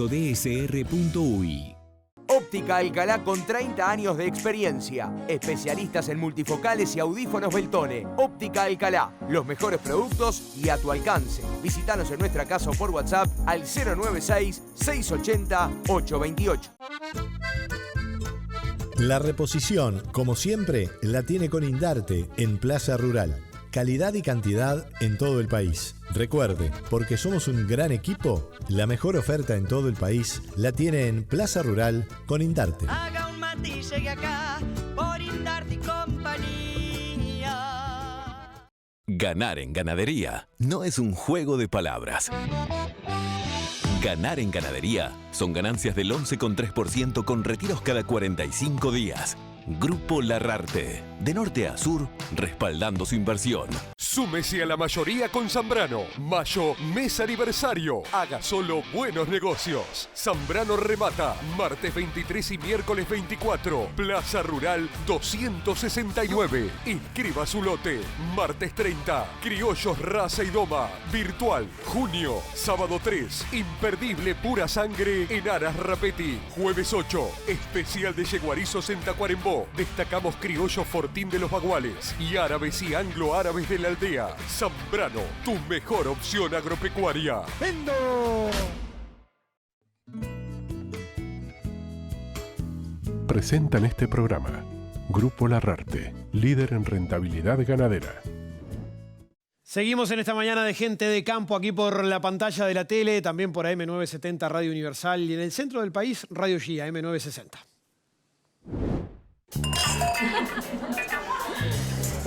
Óptica Alcalá con 30 años de experiencia. Especialistas en multifocales y audífonos Beltone. Óptica Alcalá. Los mejores productos y a tu alcance. Visítanos en nuestra casa o por WhatsApp al 096-680-828. La reposición, como siempre, la tiene con Indarte en Plaza Rural. Calidad y cantidad en todo el país. Recuerde, porque somos un gran equipo, la mejor oferta en todo el país la tiene en Plaza Rural con Indarte. Haga un matiz, llegue acá por Indarte y compañía. Ganar en ganadería no es un juego de palabras. Ganar en ganadería son ganancias del 11,3% con retiros cada 45 días. Grupo Larrarte, de norte a sur, respaldando su inversión. Súmese a la mayoría con Zambrano. Mayo, mes aniversario. Haga solo buenos negocios. Zambrano remata. Martes 23 y miércoles 24. Plaza Rural 269. Inscriba su lote. Martes 30. Criollos Raza y Doma. Virtual. Junio. Sábado 3. Imperdible pura sangre en Aras Rapetti. Jueves 8. Especial de Yeguarizos en Tacuarembó. Destacamos criollos Fortín de los Baguales y árabes y anglo-árabes de la aldea. Zambrano, tu mejor opción agropecuaria. ¡Vendo! Presentan este programa Grupo Larrarte, líder en rentabilidad ganadera. Seguimos en esta mañana de Gente de Campo, aquí por la pantalla de la tele, también por AM970 Radio Universal y en el centro del país, Radio G, AM960.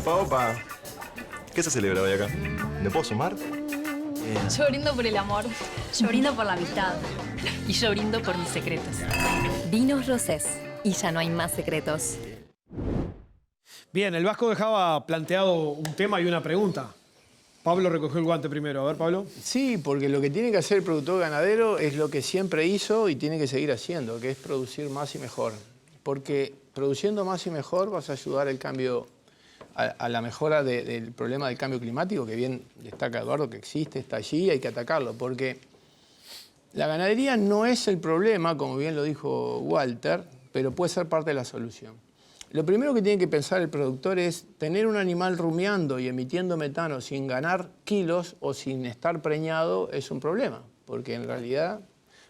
Opa. ¿Qué se celebra hoy acá? ¿Me puedo sumar? Yo brindo por el amor, yo brindo por la amistad y yo brindo por mis secretos. Vinos Rosés. Y ya no hay más secretos. Bien, el Vasco dejaba planteado un tema y una pregunta. Pablo recogió el guante primero. A ver, Pablo. Sí, porque lo que tiene que hacer el productor ganadero es lo que siempre hizo y tiene que seguir haciendo, que es producir más y mejor. Porque produciendo más y mejor vas a ayudar al cambio, a la mejora del problema del cambio climático, que bien destaca Eduardo, que existe, está allí y hay que atacarlo. Porque la ganadería no es el problema, como bien lo dijo Walter, pero puede ser parte de la solución. Lo primero que tiene que pensar el productor es tener un animal rumiando y emitiendo metano sin ganar kilos o sin estar preñado es un problema, porque en realidad...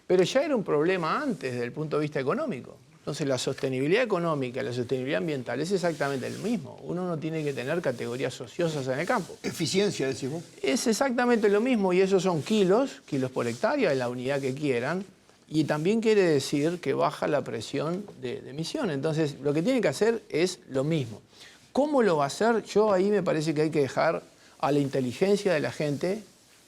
Pero ya era un problema antes desde el punto de vista económico. Entonces la sostenibilidad económica y la sostenibilidad ambiental es exactamente el mismo. Uno no tiene que tener categorías ociosas en el campo. Eficiencia, decimos. Es exactamente lo mismo y esos son kilos por hectárea en la unidad que quieran. Y también quiere decir que baja la presión de emisión. Entonces, lo que tiene que hacer es lo mismo. ¿Cómo lo va a hacer? Yo ahí me parece que hay que dejar a la inteligencia de la gente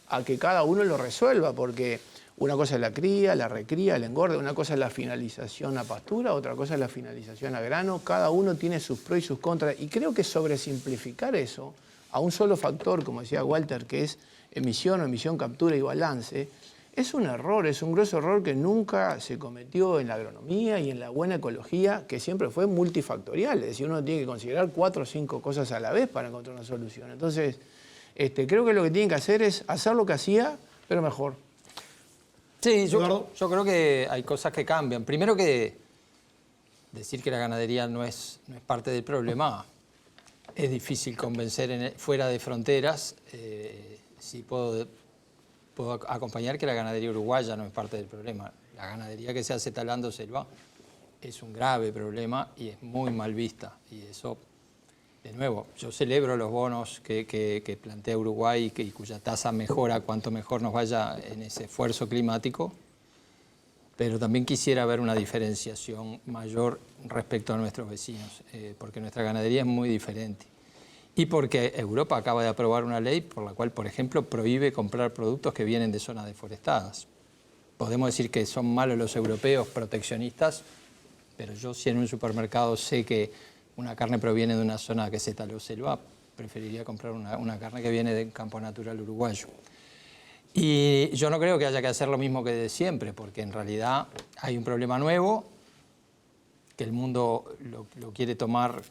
a que cada uno lo resuelva, porque una cosa es la cría, la recría, el engorde, una cosa es la finalización a pastura, otra cosa es la finalización a grano. Cada uno tiene sus pros y sus contras. Y creo que sobresimplificar eso a un solo factor, como decía Walter, que es emisión o emisión, captura y balance, es un error, es un grueso error que nunca se cometió en la agronomía y en la buena ecología, que siempre fue multifactorial. Es decir, uno tiene que considerar 4 o 5 cosas a la vez para encontrar una solución. Entonces, creo que lo que tienen que hacer es hacer lo que hacía, pero mejor. Sí, yo creo que hay cosas que cambian. Primero que decir que la ganadería no es parte del problema es difícil convencer fuera de fronteras. Sí puedo acompañar que la ganadería uruguaya no es parte del problema. La ganadería que se hace talando selva es un grave problema y es muy mal vista. Y eso, de nuevo, yo celebro los bonos que plantea Uruguay y cuya tasa mejora cuanto mejor nos vaya en ese esfuerzo climático, pero también quisiera ver una diferenciación mayor respecto a nuestros vecinos, porque nuestra ganadería es muy diferente. Y porque Europa acaba de aprobar una ley por la cual, por ejemplo, prohíbe comprar productos que vienen de zonas deforestadas. Podemos decir que son malos los europeos proteccionistas, pero yo si en un supermercado sé que una carne proviene de una zona que se taló selva, preferiría comprar una carne que viene del campo natural uruguayo. Y yo no creo que haya que hacer lo mismo que de siempre, porque en realidad hay un problema nuevo, que el mundo lo quiere tomar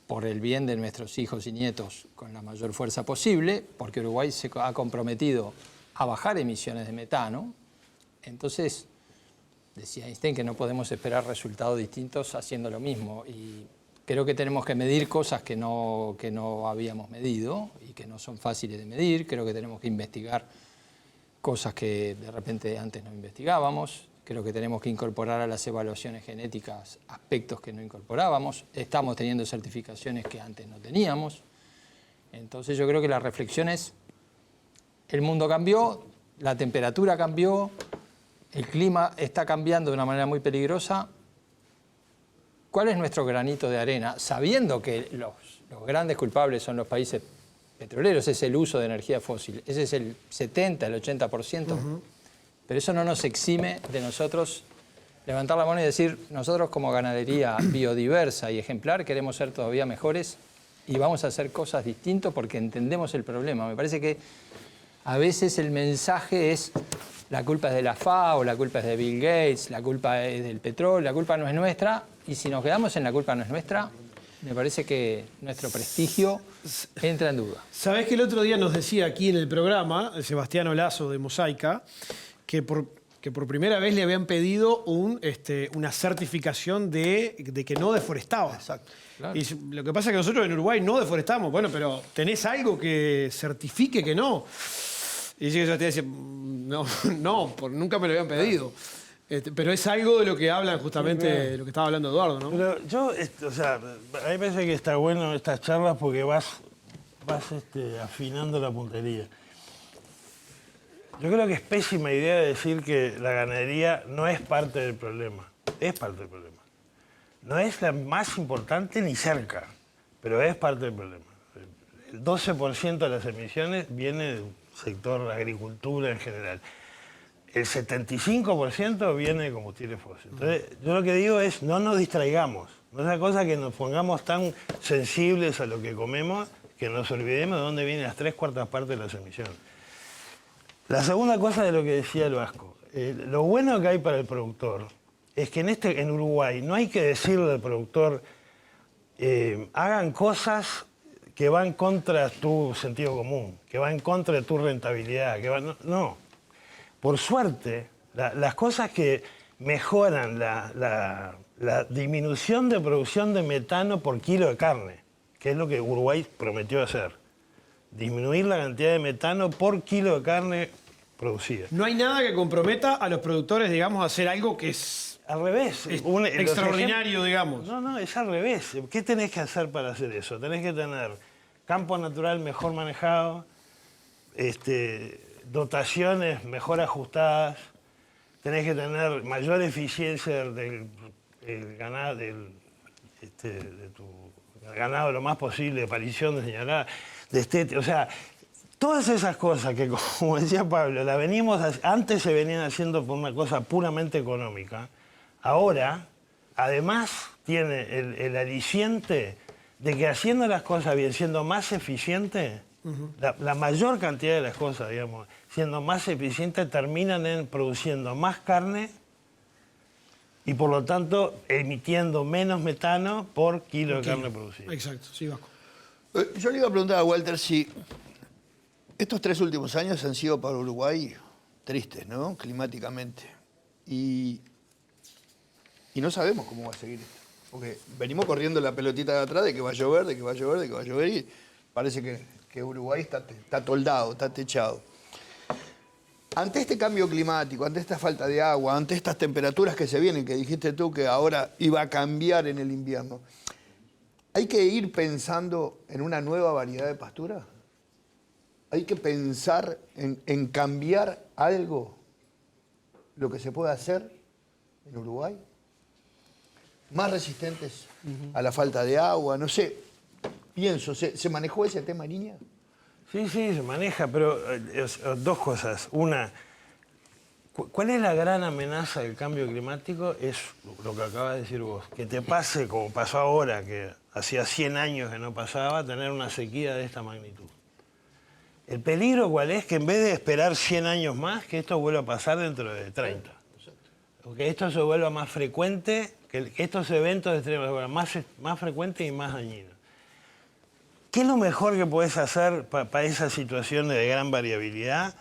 por el bien de nuestros hijos y nietos con la mayor fuerza posible, porque Uruguay se ha comprometido a bajar emisiones de metano. Entonces, decía Einstein que no podemos esperar resultados distintos haciendo lo mismo. Y creo que tenemos que medir cosas que no habíamos medido y que no son fáciles de medir. Creo que tenemos que investigar cosas que de repente antes no investigábamos. Creo que tenemos que incorporar a las evaluaciones genéticas aspectos que no incorporábamos. Estamos teniendo certificaciones que antes no teníamos. Entonces yo creo que la reflexión es, el mundo cambió, la temperatura cambió, el clima está cambiando de una manera muy peligrosa. ¿Cuál es nuestro granito de arena? Sabiendo que los grandes culpables son los países petroleros, es el uso de energía fósil. Ese es el 70, el 80%. Pero eso no nos exime de nosotros levantar la mano y decir, nosotros como ganadería biodiversa y ejemplar queremos ser todavía mejores y vamos a hacer cosas distintas porque entendemos el problema. Me parece que a veces el mensaje es, la culpa es de la FAO, la culpa es de Bill Gates, la culpa es del petróleo, la culpa no es nuestra. Y si nos quedamos en la culpa no es nuestra, me parece que nuestro prestigio entra en duda. Sabés que el otro día nos decía aquí en el programa, Sebastián Olazo de Mosaica, que por primera vez le habían pedido una certificación de que no deforestaba. Exacto. Claro. Y lo que pasa es que nosotros en Uruguay no deforestamos. Bueno, pero ¿tenés algo que certifique que no? Y yo te decía, no, nunca me lo habían pedido. Pero es algo de lo que hablan justamente, de lo que estaba hablando Eduardo, ¿no? Pero yo, a mí me parece que está bueno estas charlas porque vas afinando la puntería. Yo creo que es pésima idea decir que la ganadería no es parte del problema. Es parte del problema. No es la más importante ni cerca, pero es parte del problema. El 12% de las emisiones viene del sector agricultura en general. El 75% viene de combustibles fósiles. Entonces, yo lo que digo es, no nos distraigamos. No es una cosa que nos pongamos tan sensibles a lo que comemos que nos olvidemos de dónde vienen las 3/4 partes de las emisiones. La segunda cosa de lo que decía el Vasco. Lo bueno que hay para el productor es que en Uruguay no hay que decirle al productor hagan cosas que van contra tu sentido común, que van contra de tu rentabilidad. No. Por suerte, las cosas que mejoran la disminución de producción de metano por kilo de carne, que es lo que Uruguay prometió hacer. Disminuir la cantidad de metano por kilo de carne producida. No hay nada que comprometa a los productores, digamos, a hacer algo que es al revés, extraordinario, digamos. No, es al revés. ¿Qué tenés que hacer para hacer eso? Tenés que tener campo natural mejor manejado, dotaciones mejor ajustadas, tenés que tener mayor eficiencia del ganado, de tu ganado lo más posible, de parición, de señalada, de estética, o sea, todas esas cosas que, como decía Pablo, antes se venían haciendo por una cosa puramente económica, ahora, además, tiene el aliciente de que haciendo las cosas bien, siendo más eficiente, la mayor cantidad de las cosas, digamos, siendo más eficiente, terminan produciendo más carne y, por lo tanto, emitiendo menos metano por kilo de carne producida. Exacto, sí, Vasco. Yo le iba a preguntar a Walter si estos 3 últimos años han sido para Uruguay tristes, ¿no? Climáticamente. Y no sabemos cómo va a seguir esto. Porque venimos corriendo la pelotita de atrás de que va a llover, de que va a llover, de que va a llover y parece que Uruguay está toldado, está techado. Ante este cambio climático, ante esta falta de agua, ante estas temperaturas que se vienen, que dijiste tú que ahora iba a cambiar en el invierno, ¿hay que ir pensando en una nueva variedad de pastura? ¿Hay que pensar en cambiar algo, lo que se puede hacer en Uruguay? Más resistentes a la falta de agua, no sé. Pienso, ¿se manejó ese tema, Niña? Sí, se maneja, pero dos cosas. Una, ¿cuál es la gran amenaza del cambio climático? Es lo que acabas de decir vos. Que te pase, como pasó ahora, que hacía 100 años que no pasaba, tener una sequía de esta magnitud. El peligro, ¿cuál es? Que en vez de esperar 100 años más, que esto vuelva a pasar dentro de 30. O que esto se vuelva más frecuente, que estos eventos extremos se vuelvan más frecuentes y más dañinos. ¿Qué es lo mejor que podés hacer para esas situaciones de gran variabilidad?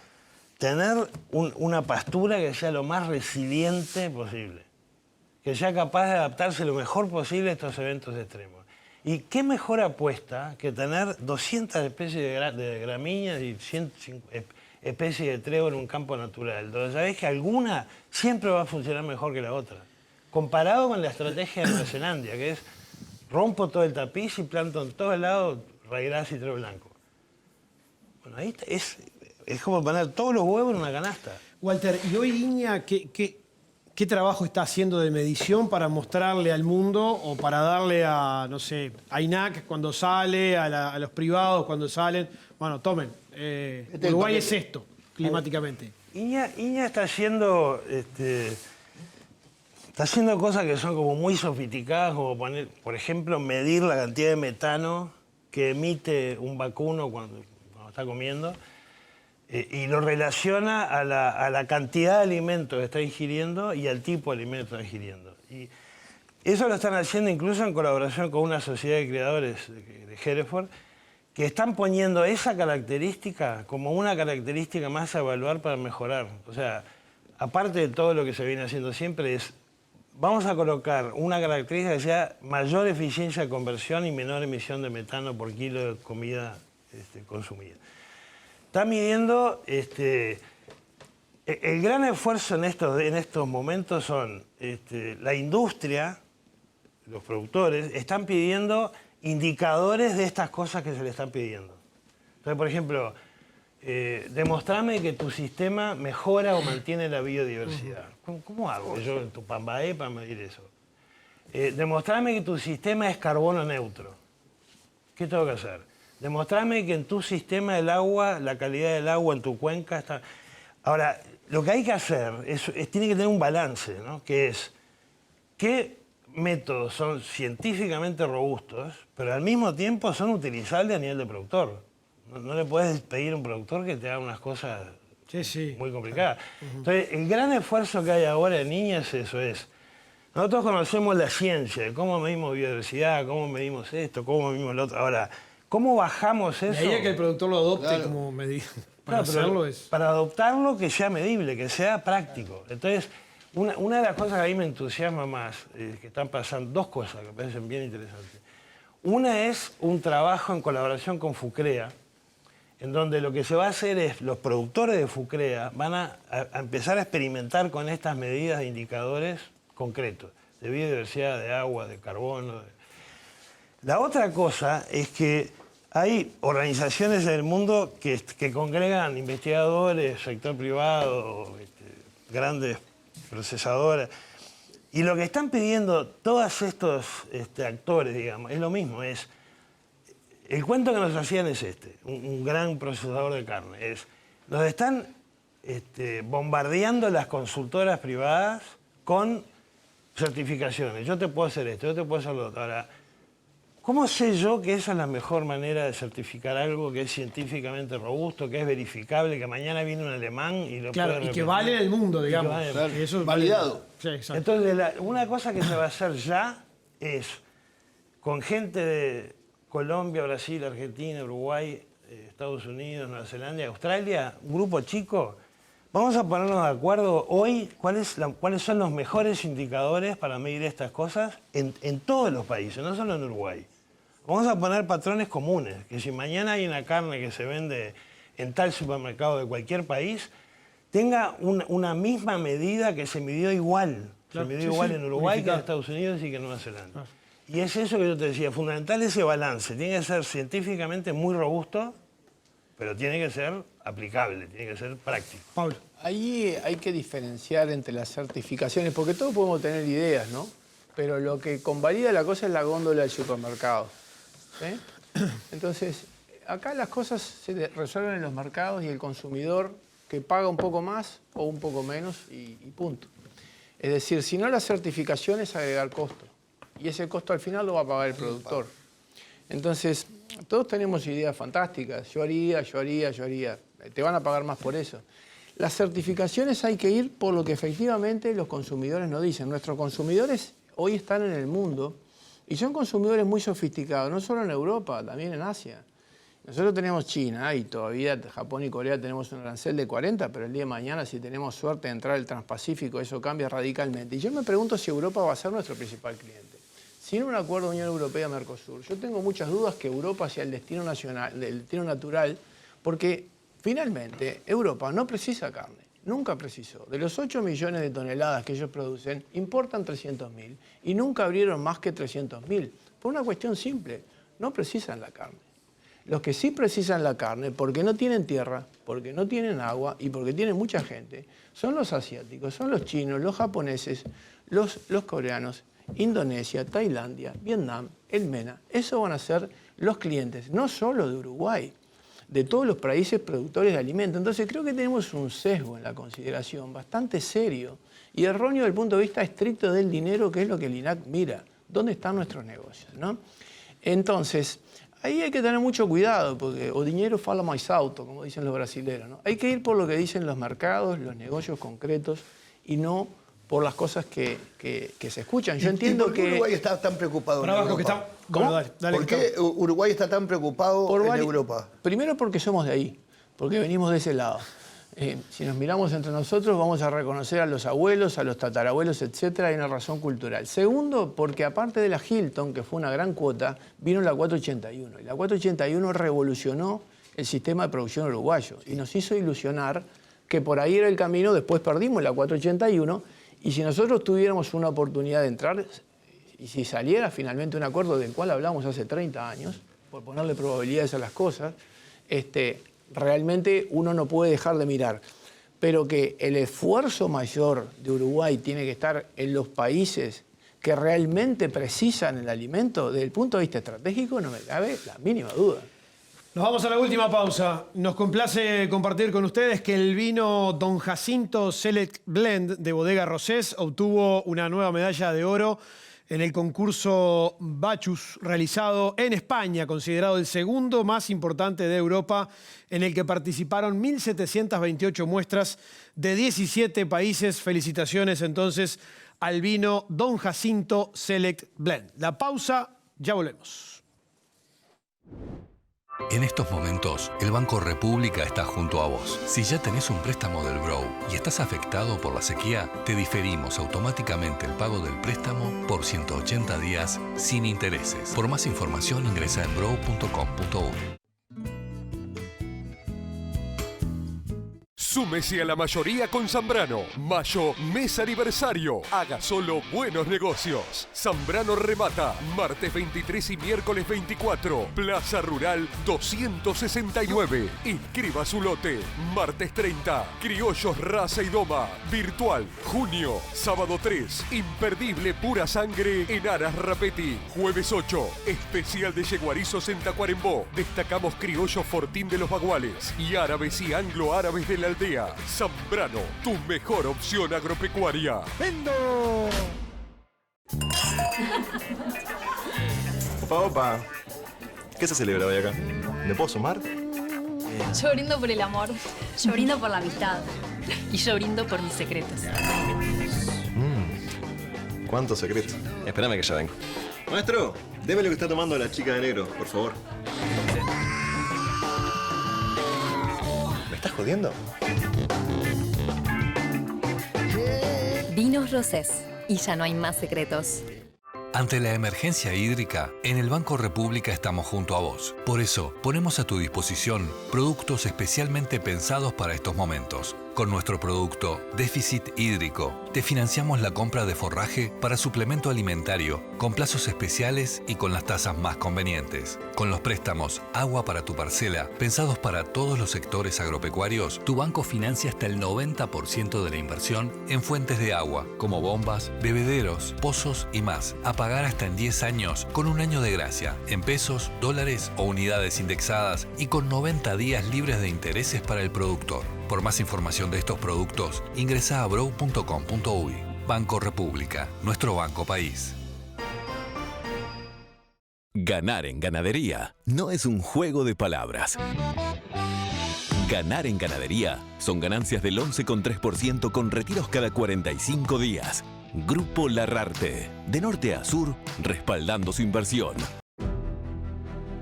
Tener una pastura que sea lo más resiliente posible, que sea capaz de adaptarse lo mejor posible a estos eventos extremos. ¿Y qué mejor apuesta que tener 200 especies de gramíneas y 100 especies de trébol en un campo natural, donde sabés que alguna siempre va a funcionar mejor que la otra? Comparado con la estrategia de Nueva Zelanda, que es rompo todo el tapiz y planto en todos lados raigras y trébol blanco. Bueno, ahí es como poner todos los huevos en una canasta. Walter, ¿y hoy Iña qué trabajo está haciendo de medición para mostrarle al mundo o para darle a, no sé, a INAC cuando sale, a los privados cuando salen? Bueno, tomen, Uruguay es esto, climáticamente. Iña está haciendo cosas que son como muy sofisticadas, como poner, por ejemplo, medir la cantidad de metano que emite un vacuno cuando está comiendo, y lo relaciona a la cantidad de alimentos que está ingiriendo y al tipo de alimento que está ingiriendo. Y eso lo están haciendo incluso en colaboración con una sociedad de creadores de Hereford, que están poniendo esa característica como una característica más a evaluar para mejorar. O sea, aparte de todo lo que se viene haciendo siempre, vamos a colocar una característica que sea mayor eficiencia de conversión y menor emisión de metano por kilo de comida consumida. Está midiendo, el gran esfuerzo en estos momentos son la industria, los productores, están pidiendo indicadores de estas cosas que se le están pidiendo. Entonces, por ejemplo, demostrame que tu sistema mejora o mantiene la biodiversidad. ¿Cómo hago yo en Tupambaé para medir eso? Demostrame que tu sistema es carbono neutro. ¿Qué tengo que hacer? Demostrame que en tu sistema del agua, la calidad del agua en tu cuenca está... Ahora, lo que hay que hacer tiene que tener un balance, ¿no? Que es, ¿qué métodos son científicamente robustos, pero al mismo tiempo son utilizables a nivel de productor? No le puedes pedir a un productor que te haga unas cosas muy complicadas. Entonces, el gran esfuerzo que hay ahora en Iña es eso, nosotros conocemos la ciencia, de cómo medimos biodiversidad, cómo medimos esto, cómo medimos lo otro. Ahora, ¿cómo bajamos eso? De ahí a que el productor lo adopte como medida. Para hacerlo para adoptarlo que sea medible, que sea práctico. Entonces, una de las cosas que a mí me entusiasma más, que están pasando, dos cosas que me parecen bien interesantes. Una es un trabajo en colaboración con FUCREA, en donde lo que se va a hacer es, los productores de FUCREA van a empezar a experimentar con estas medidas de indicadores concretos, de biodiversidad, de agua, de carbono. La otra cosa es que hay organizaciones en el mundo que congregan investigadores, sector privado, grandes procesadoras, y lo que están pidiendo todos estos actores, digamos, es lo mismo, el cuento que nos hacían es un gran procesador de carne, nos están bombardeando las consultoras privadas con certificaciones. Yo te puedo hacer esto, yo te puedo hacer lo otro. Ahora, ¿cómo sé yo que esa es la mejor manera de certificar algo que es científicamente robusto, que es verificable, que mañana viene un alemán y lo puede repetir? Y que vale en el mundo, digamos. Claro, eso es validado. Sí, exacto. Entonces, una cosa que se va a hacer ya es, con gente de Colombia, Brasil, Argentina, Uruguay, Estados Unidos, Nueva Zelanda y Australia, un grupo chico, Vamos a ponernos de acuerdo hoy cuáles son los mejores indicadores para medir estas cosas en todos los países, no solo en Uruguay. Vamos a poner patrones comunes, que si mañana hay una carne que se vende en tal supermercado de cualquier país, tenga una misma medida que se midió igual. Claro, se midió igual en Uruguay que en unificado. Estados Unidos y que en Nueva Zelanda. Y es eso que yo te decía, fundamental ese balance. Tiene que ser científicamente muy robusto, pero tiene que ser aplicable, tiene que ser práctico. Pablo. Ahí hay que diferenciar entre las certificaciones, porque todos podemos tener ideas, ¿no? Pero lo que convalida la cosa es la góndola del supermercado. ¿Sí? Entonces, acá las cosas se resuelven en los mercados y el consumidor que paga un poco más o un poco menos y punto. Es decir, si no la certificación es agregar costo. Y ese costo al final lo va a pagar el productor. Entonces, todos tenemos ideas fantásticas. Yo haría. Te van a pagar más por eso. Las certificaciones hay que ir por lo que efectivamente los consumidores nos dicen. Nuestros consumidores hoy están en el mundo y son consumidores muy sofisticados, no solo en Europa, también en Asia. Nosotros tenemos China y todavía Japón y Corea tenemos un arancel de 40, pero el día de mañana, si tenemos suerte de entrar al Transpacífico, eso cambia radicalmente. Y yo me pregunto si Europa va a ser nuestro principal cliente. Sin un acuerdo Unión Europea-Mercosur, yo tengo muchas dudas que Europa sea el destino natural, porque finalmente Europa no precisa carne, nunca precisó. De los 8 millones de toneladas que ellos producen, importan 300.000 y nunca abrieron más que 300.000. Por una cuestión simple, no precisan la carne. Los que sí precisan la carne, porque no tienen tierra, porque no tienen agua y porque tienen mucha gente, son los asiáticos, son los chinos, los japoneses, los coreanos, Indonesia, Tailandia, Vietnam, el MENA. Esos van a ser los clientes, no solo de Uruguay, de todos los países productores de alimentos. Entonces creo que tenemos un sesgo en la consideración bastante serio y erróneo desde el punto de vista estricto del dinero, que es lo que el INAC mira, dónde están nuestros negocios, ¿no? Entonces, ahí hay que tener mucho cuidado, porque o dinero fala mais alto, como dicen los brasileños, ¿no? Hay que ir por lo que dicen los mercados, los negocios concretos, y no por las cosas que se escuchan. Yo entiendo ¿Por qué Uruguay está tan preocupado en Europa? ¿Cómo? Bueno, dale, ¿por qué Uruguay está tan preocupado en Europa? Primero porque somos de ahí, porque venimos de ese lado. Si nos miramos entre nosotros, vamos a reconocer a los abuelos, a los tatarabuelos, etcétera, hay una razón cultural. Segundo, porque aparte de la Hilton, que fue una gran cuota, vino la 481. Y la 481 revolucionó el sistema de producción uruguayo y nos hizo ilusionar que por ahí era el camino. Después perdimos la 481 y si nosotros tuviéramos una oportunidad de entrar y si saliera finalmente un acuerdo del cual hablamos hace 30 años, por ponerle probabilidades a las cosas, realmente uno no puede dejar de mirar. Pero que el esfuerzo mayor de Uruguay tiene que estar en los países que realmente precisan el alimento, desde el punto de vista estratégico, no me cabe la mínima duda. Nos vamos a la última pausa. Nos complace compartir con ustedes que el vino Don Jacinto Select Blend de Bodega Rosés obtuvo una nueva medalla de oro en el concurso Bacchus realizado en España, considerado el segundo más importante de Europa, en el que participaron 1.728 muestras de 17 países. Felicitaciones entonces al vino Don Jacinto Select Blend. La pausa, ya volvemos. En estos momentos, el Banco República está junto a vos. Si ya tenés un préstamo del BROW y estás afectado por la sequía, te diferimos automáticamente el pago del préstamo por 180 días sin intereses. Por más información ingresa en brow.com.uy. Súmese a la mayoría con Zambrano. Mayo, mes aniversario. Haga solo buenos negocios. Zambrano remata. Martes 23 y miércoles 24. Plaza Rural 269. Inscriba su lote. Martes 30. Criollos Raza y Doma. Virtual. Junio. Sábado 3. Imperdible pura sangre en Aras Rapetti. Jueves 8. Especial de Yeguarizos en Tacuarembó. Destacamos criollos Fortín de los Baguales. Y árabes y anglo-árabes de la aldea. Zambrano, tu mejor opción agropecuaria. ¡Vendo! Opa. ¿Qué se celebra hoy acá? ¿Me puedo sumar? Yo brindo por el amor, yo brindo por la amistad y yo brindo por mis secretos. ¿Cuántos secretos? Espérame que ya vengo. Maestro, deme lo que está tomando la chica de negro, por favor. ¿Me estás jodiendo? Somos Rosés y ya no hay más secretos. Ante la emergencia hídrica, en el Banco República estamos junto a vos. Por eso, ponemos a tu disposición productos especialmente pensados para estos momentos. Con nuestro producto Déficit Hídrico, te financiamos la compra de forraje para suplemento alimentario, con plazos especiales y con las tasas más convenientes. Con los préstamos Agua para tu parcela, pensados para todos los sectores agropecuarios, tu banco financia hasta el 90% de la inversión en fuentes de agua, como bombas, bebederos, pozos y más, a pagar hasta en 10 años, con un año de gracia, en pesos, dólares o unidades indexadas y con 90 días libres de intereses para el productor. Por más información de estos productos, ingresa a brow.com.uy. Banco República, nuestro banco país. Ganar en ganadería no es un juego de palabras. Ganar en ganadería son ganancias del 11,3% con retiros cada 45 días. Grupo Larrarte, de norte a sur, respaldando su inversión.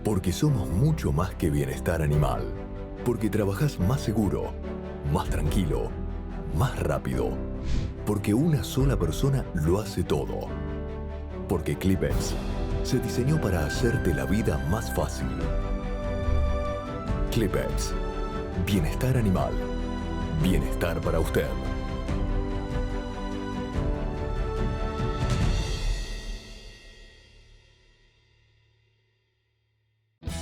Porque somos mucho más que bienestar animal. Porque trabajás más seguro, más tranquilo, más rápido. Porque una sola persona lo hace todo. Porque Clipex se diseñó para hacerte la vida más fácil. Clipex. Bienestar animal. Bienestar para usted.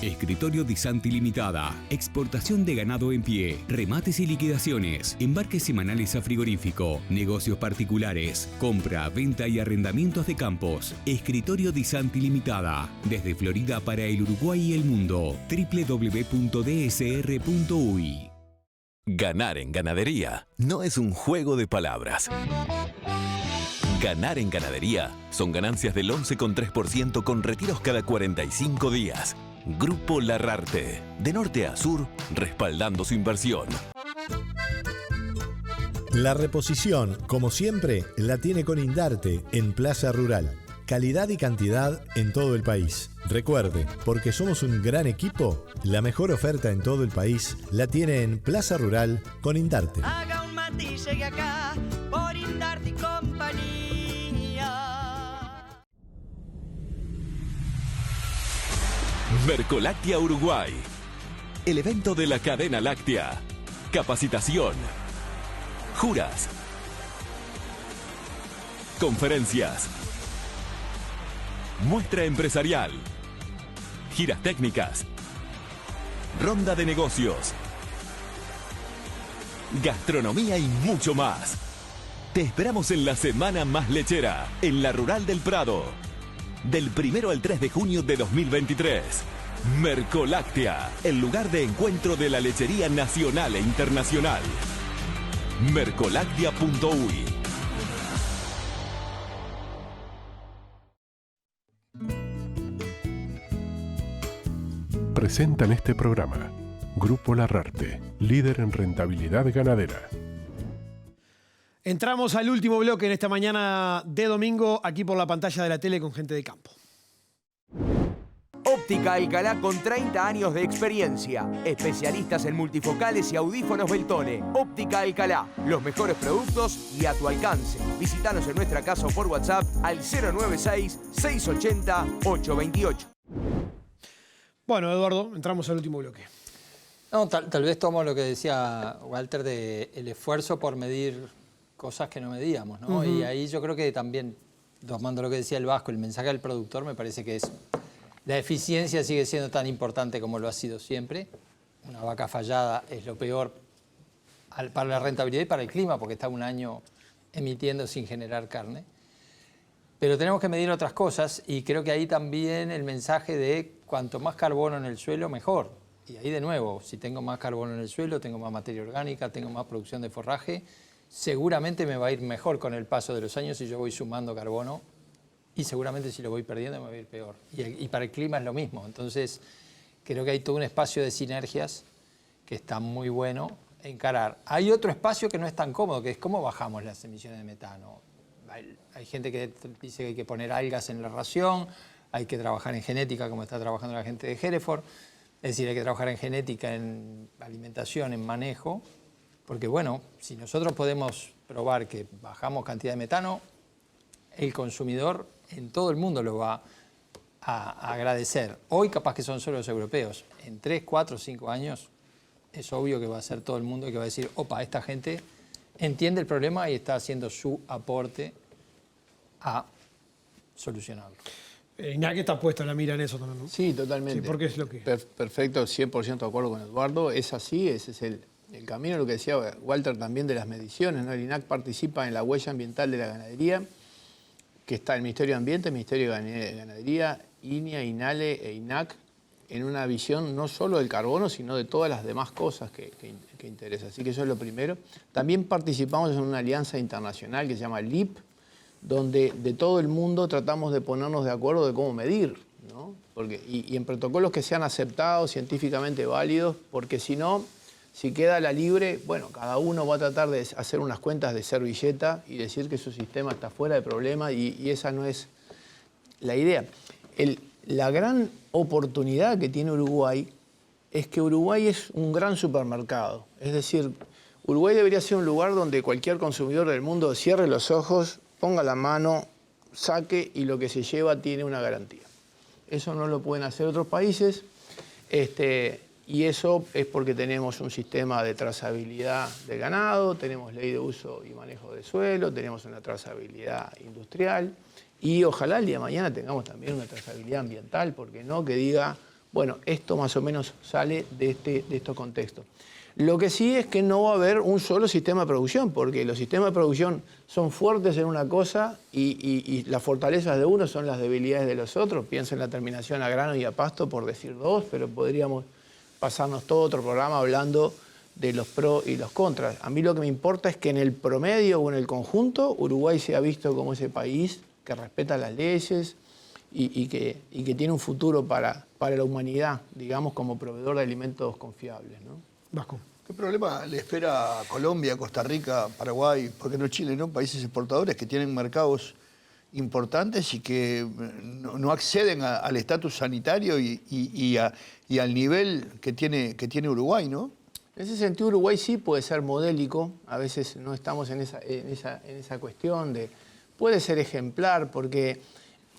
Escritorio Di Santi Limitada. Exportación de ganado en pie. Remates y liquidaciones. Embarques semanales a frigorífico. Negocios particulares. Compra, venta y arrendamientos de campos. Escritorio Di Santi Limitada. Desde Florida para el Uruguay y el mundo. www.dsr.uy. Ganar en ganadería no es un juego de palabras. Ganar en ganadería son ganancias del 11,3% con retiros cada 45 días. Grupo Larrarte, de norte a sur, respaldando su inversión. La reposición, como siempre, la tiene con Indarte en Plaza Rural. Calidad y cantidad en todo el país. Recuerde, porque somos un gran equipo, la mejor oferta en todo el país la tiene en Plaza Rural con Indarte. Haga un matiz, llegue acá por Indarte y compañía. Mercoláctea Uruguay, el evento de la cadena láctea. Capacitación, juras, conferencias, muestra empresarial, giras técnicas, ronda de negocios, gastronomía y mucho más. Te esperamos en la semana más lechera, en la Rural del Prado. Del 1 al 3 de junio de 2023. Mercoláctea, el lugar de encuentro de la lechería nacional e internacional. Mercoláctea.uy. Presentan este programa Grupo Larrarte, líder en rentabilidad ganadera. Entramos al último bloque en esta mañana de domingo, aquí por la pantalla de la tele con Gente de Campo. Óptica Alcalá con 30 años de experiencia. Especialistas en multifocales y audífonos Beltone. Óptica Alcalá. Los mejores productos y a tu alcance. Visítanos en nuestra casa o por WhatsApp al 096-680-828. Bueno, Eduardo, entramos al último bloque. No, tal vez tomo lo que decía Walter de el esfuerzo por medir cosas que no medíamos, ¿no? Y ahí yo creo que también, tomando lo que decía el Vasco, el mensaje del productor me parece que es la eficiencia sigue siendo tan importante como lo ha sido siempre. Una vaca fallada es lo peor para la rentabilidad y para el clima, porque está un año emitiendo sin generar carne. Pero tenemos que medir otras cosas y creo que ahí también el mensaje de cuanto más carbono en el suelo, mejor. Y ahí de nuevo, si tengo más carbono en el suelo, tengo más materia orgánica, tengo más producción de forraje, seguramente me va a ir mejor con el paso de los años si yo voy sumando carbono y seguramente si lo voy perdiendo me va a ir peor. Y para el clima es lo mismo. Entonces, creo que hay todo un espacio de sinergias que está muy bueno encarar. Hay otro espacio que no es tan cómodo, que es cómo bajamos las emisiones de metano. Hay gente que dice que hay que poner algas en la ración, hay que trabajar en genética como está trabajando la gente de Hereford, es decir, hay que trabajar en genética, en alimentación, en manejo, Porque bueno, si nosotros podemos probar que bajamos cantidad de metano, el consumidor en todo el mundo lo va a agradecer. Hoy capaz que son solo los europeos. En 3, 4, 5 años es obvio que va a ser todo el mundo que va a decir, opa, esta gente entiende el problema y está haciendo su aporte a solucionarlo. Iñaki está puesto la mira en eso también, ¿no? Sí, totalmente. Sí, porque es lo que... Perfecto, 100% de acuerdo con Eduardo. Es así, ese es el camino, lo que decía Walter también de las mediciones, ¿no? El INAC participa en la huella ambiental de la ganadería, que está el Ministerio de Ambiente, el Ministerio de Ganadería, INIA, INALE e INAC, en una visión no solo del carbono, sino de todas las demás cosas que interesan. Así que eso es lo primero. También participamos en una alianza internacional que se llama LIP, donde de todo el mundo tratamos de ponernos de acuerdo de cómo medir, ¿no? Y en protocolos que sean aceptados, científicamente válidos, porque si no, si queda a la libre, bueno, cada uno va a tratar de hacer unas cuentas de servilleta y decir que su sistema está fuera de problema y esa no es la idea. La gran oportunidad que tiene Uruguay es que Uruguay es un gran supermercado. Es decir, Uruguay debería ser un lugar donde cualquier consumidor del mundo cierre los ojos, ponga la mano, saque y lo que se lleva tiene una garantía. Eso no lo pueden hacer otros países. Y eso es porque tenemos un sistema de trazabilidad del ganado, tenemos ley de uso y manejo de suelo, tenemos una trazabilidad industrial y ojalá el día de mañana tengamos también una trazabilidad ambiental, porque no que diga, bueno, esto más o menos sale de estos contextos. Lo que sí es que no va a haber un solo sistema de producción, porque los sistemas de producción son fuertes en una cosa y las fortalezas de uno son las debilidades de los otros. Pienso en la terminación a grano y a pasto, por decir dos, pero podríamos pasarnos todo otro programa hablando de los pros y los contras. A mí lo que me importa es que en el promedio o en el conjunto Uruguay se ha visto como ese país que respeta las leyes y que tiene un futuro para la humanidad, digamos, como proveedor de alimentos confiables, ¿no? Vasco. ¿Qué problema le espera a Colombia, Costa Rica, Paraguay, por qué no Chile, ¿no? Países exportadores que tienen mercados importantes y que no acceden al estatus sanitario y al nivel que tiene Uruguay, ¿no? En ese sentido, Uruguay sí puede ser modélico. A veces no estamos en esa cuestión de... Puede ser ejemplar, porque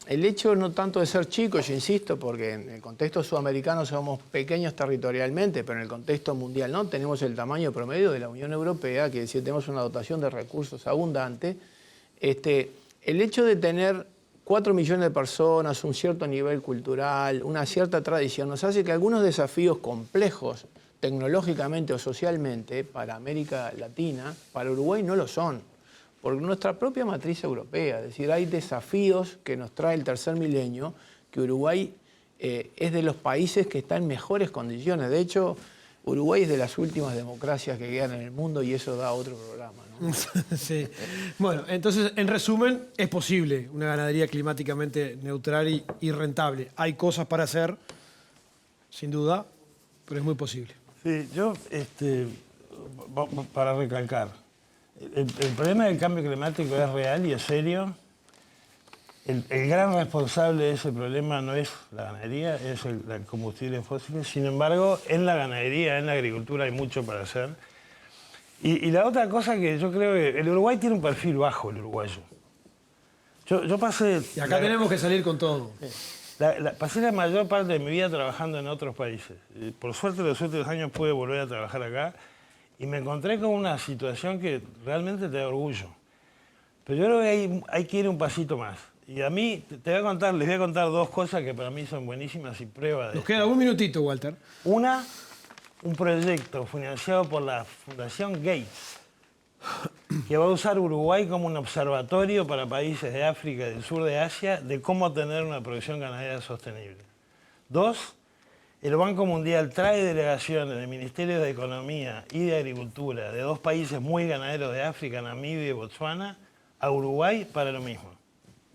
el hecho no tanto de ser chico, yo insisto, porque en el contexto sudamericano somos pequeños territorialmente, pero en el contexto mundial no. Tenemos el tamaño promedio de la Unión Europea, que es decir, tenemos una dotación de recursos abundante. El hecho de tener 4 millones de personas, un cierto nivel cultural, una cierta tradición, nos hace que algunos desafíos complejos tecnológicamente o socialmente para América Latina, para Uruguay no lo son, por nuestra propia matriz europea. Es decir, hay desafíos que nos trae el tercer milenio, que Uruguay es de los países que está en mejores condiciones. De hecho, Uruguay es de las últimas democracias que quedan en el mundo y eso da otro programa, ¿no? Sí. Bueno, entonces, en resumen, es posible una ganadería climáticamente neutral y rentable. Hay cosas para hacer, sin duda, pero es muy posible. Sí, yo, para recalcar, el problema del cambio climático es real y es serio. El gran responsable de ese problema no es la ganadería, es el combustible fósil. Sin embargo, en la ganadería, en la agricultura hay mucho para hacer. Y la otra cosa que yo creo que el Uruguay tiene un perfil bajo, el uruguayo. Yo pasé... Y acá tenemos que salir con todo. Pasé la mayor parte de mi vida trabajando en otros países. Por suerte, los últimos años pude volver a trabajar acá y me encontré con una situación que realmente te da orgullo. Pero yo creo que hay que ir un pasito más. Y a mí, les voy a contar dos cosas que para mí son buenísimas y pruebas de... Nos queda un minutito, Walter. Una, un proyecto financiado por la Fundación Gates, que va a usar Uruguay como un observatorio para países de África y del sur de Asia de cómo tener una producción ganadera sostenible. Dos, el Banco Mundial trae delegaciones de Ministerios de Economía y de Agricultura de dos países muy ganaderos de África, Namibia y Botswana, a Uruguay para lo mismo.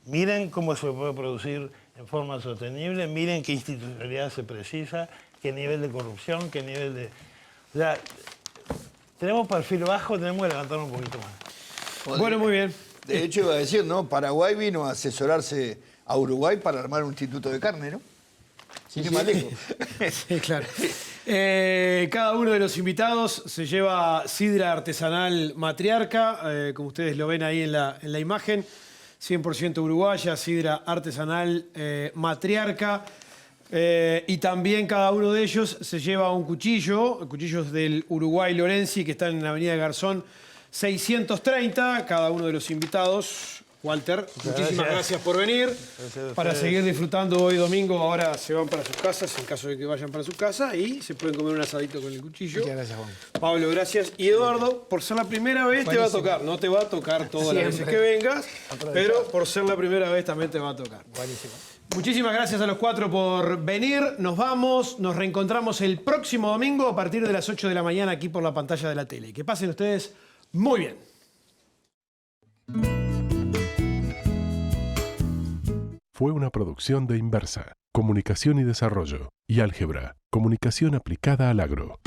Miren cómo se puede producir en forma sostenible, miren qué institucionalidad se precisa, qué nivel de corrupción, qué nivel de... O sea, tenemos perfil bajo, tenemos que levantarnos un poquito más. Bueno, muy bien. De hecho, iba a decir, ¿no? Paraguay vino a asesorarse a Uruguay para armar un instituto de carne, ¿no? Sí, sí. Sí, claro. Cada uno de los invitados se lleva sidra artesanal Matriarca, como ustedes lo ven ahí en la imagen, 100% uruguaya, sidra artesanal Matriarca. Y también cada uno de ellos se lleva un cuchillo, cuchillos del Uruguay Lorenzi, que están en la avenida Garzón 630, cada uno de los invitados. Walter, muchísimas gracias por venir. Para seguir disfrutando hoy domingo, ahora se van para sus casas, en caso de que vayan para sus casas, y se pueden comer un asadito con el cuchillo. Muchas gracias, Juan. Pablo, gracias. Y Eduardo, por ser la primera vez te va a tocar. No te va a tocar todas las veces que vengas, pero por ser la primera vez también te va a tocar. Buenísimo. Muchísimas gracias a los 4 por venir. Nos vamos, nos reencontramos el próximo domingo a partir de las 8 de la mañana aquí por la pantalla de la tele. Que pasen ustedes muy bien. Fue una producción de Inversa, Comunicación y Desarrollo, y Álgebra, Comunicación aplicada al agro.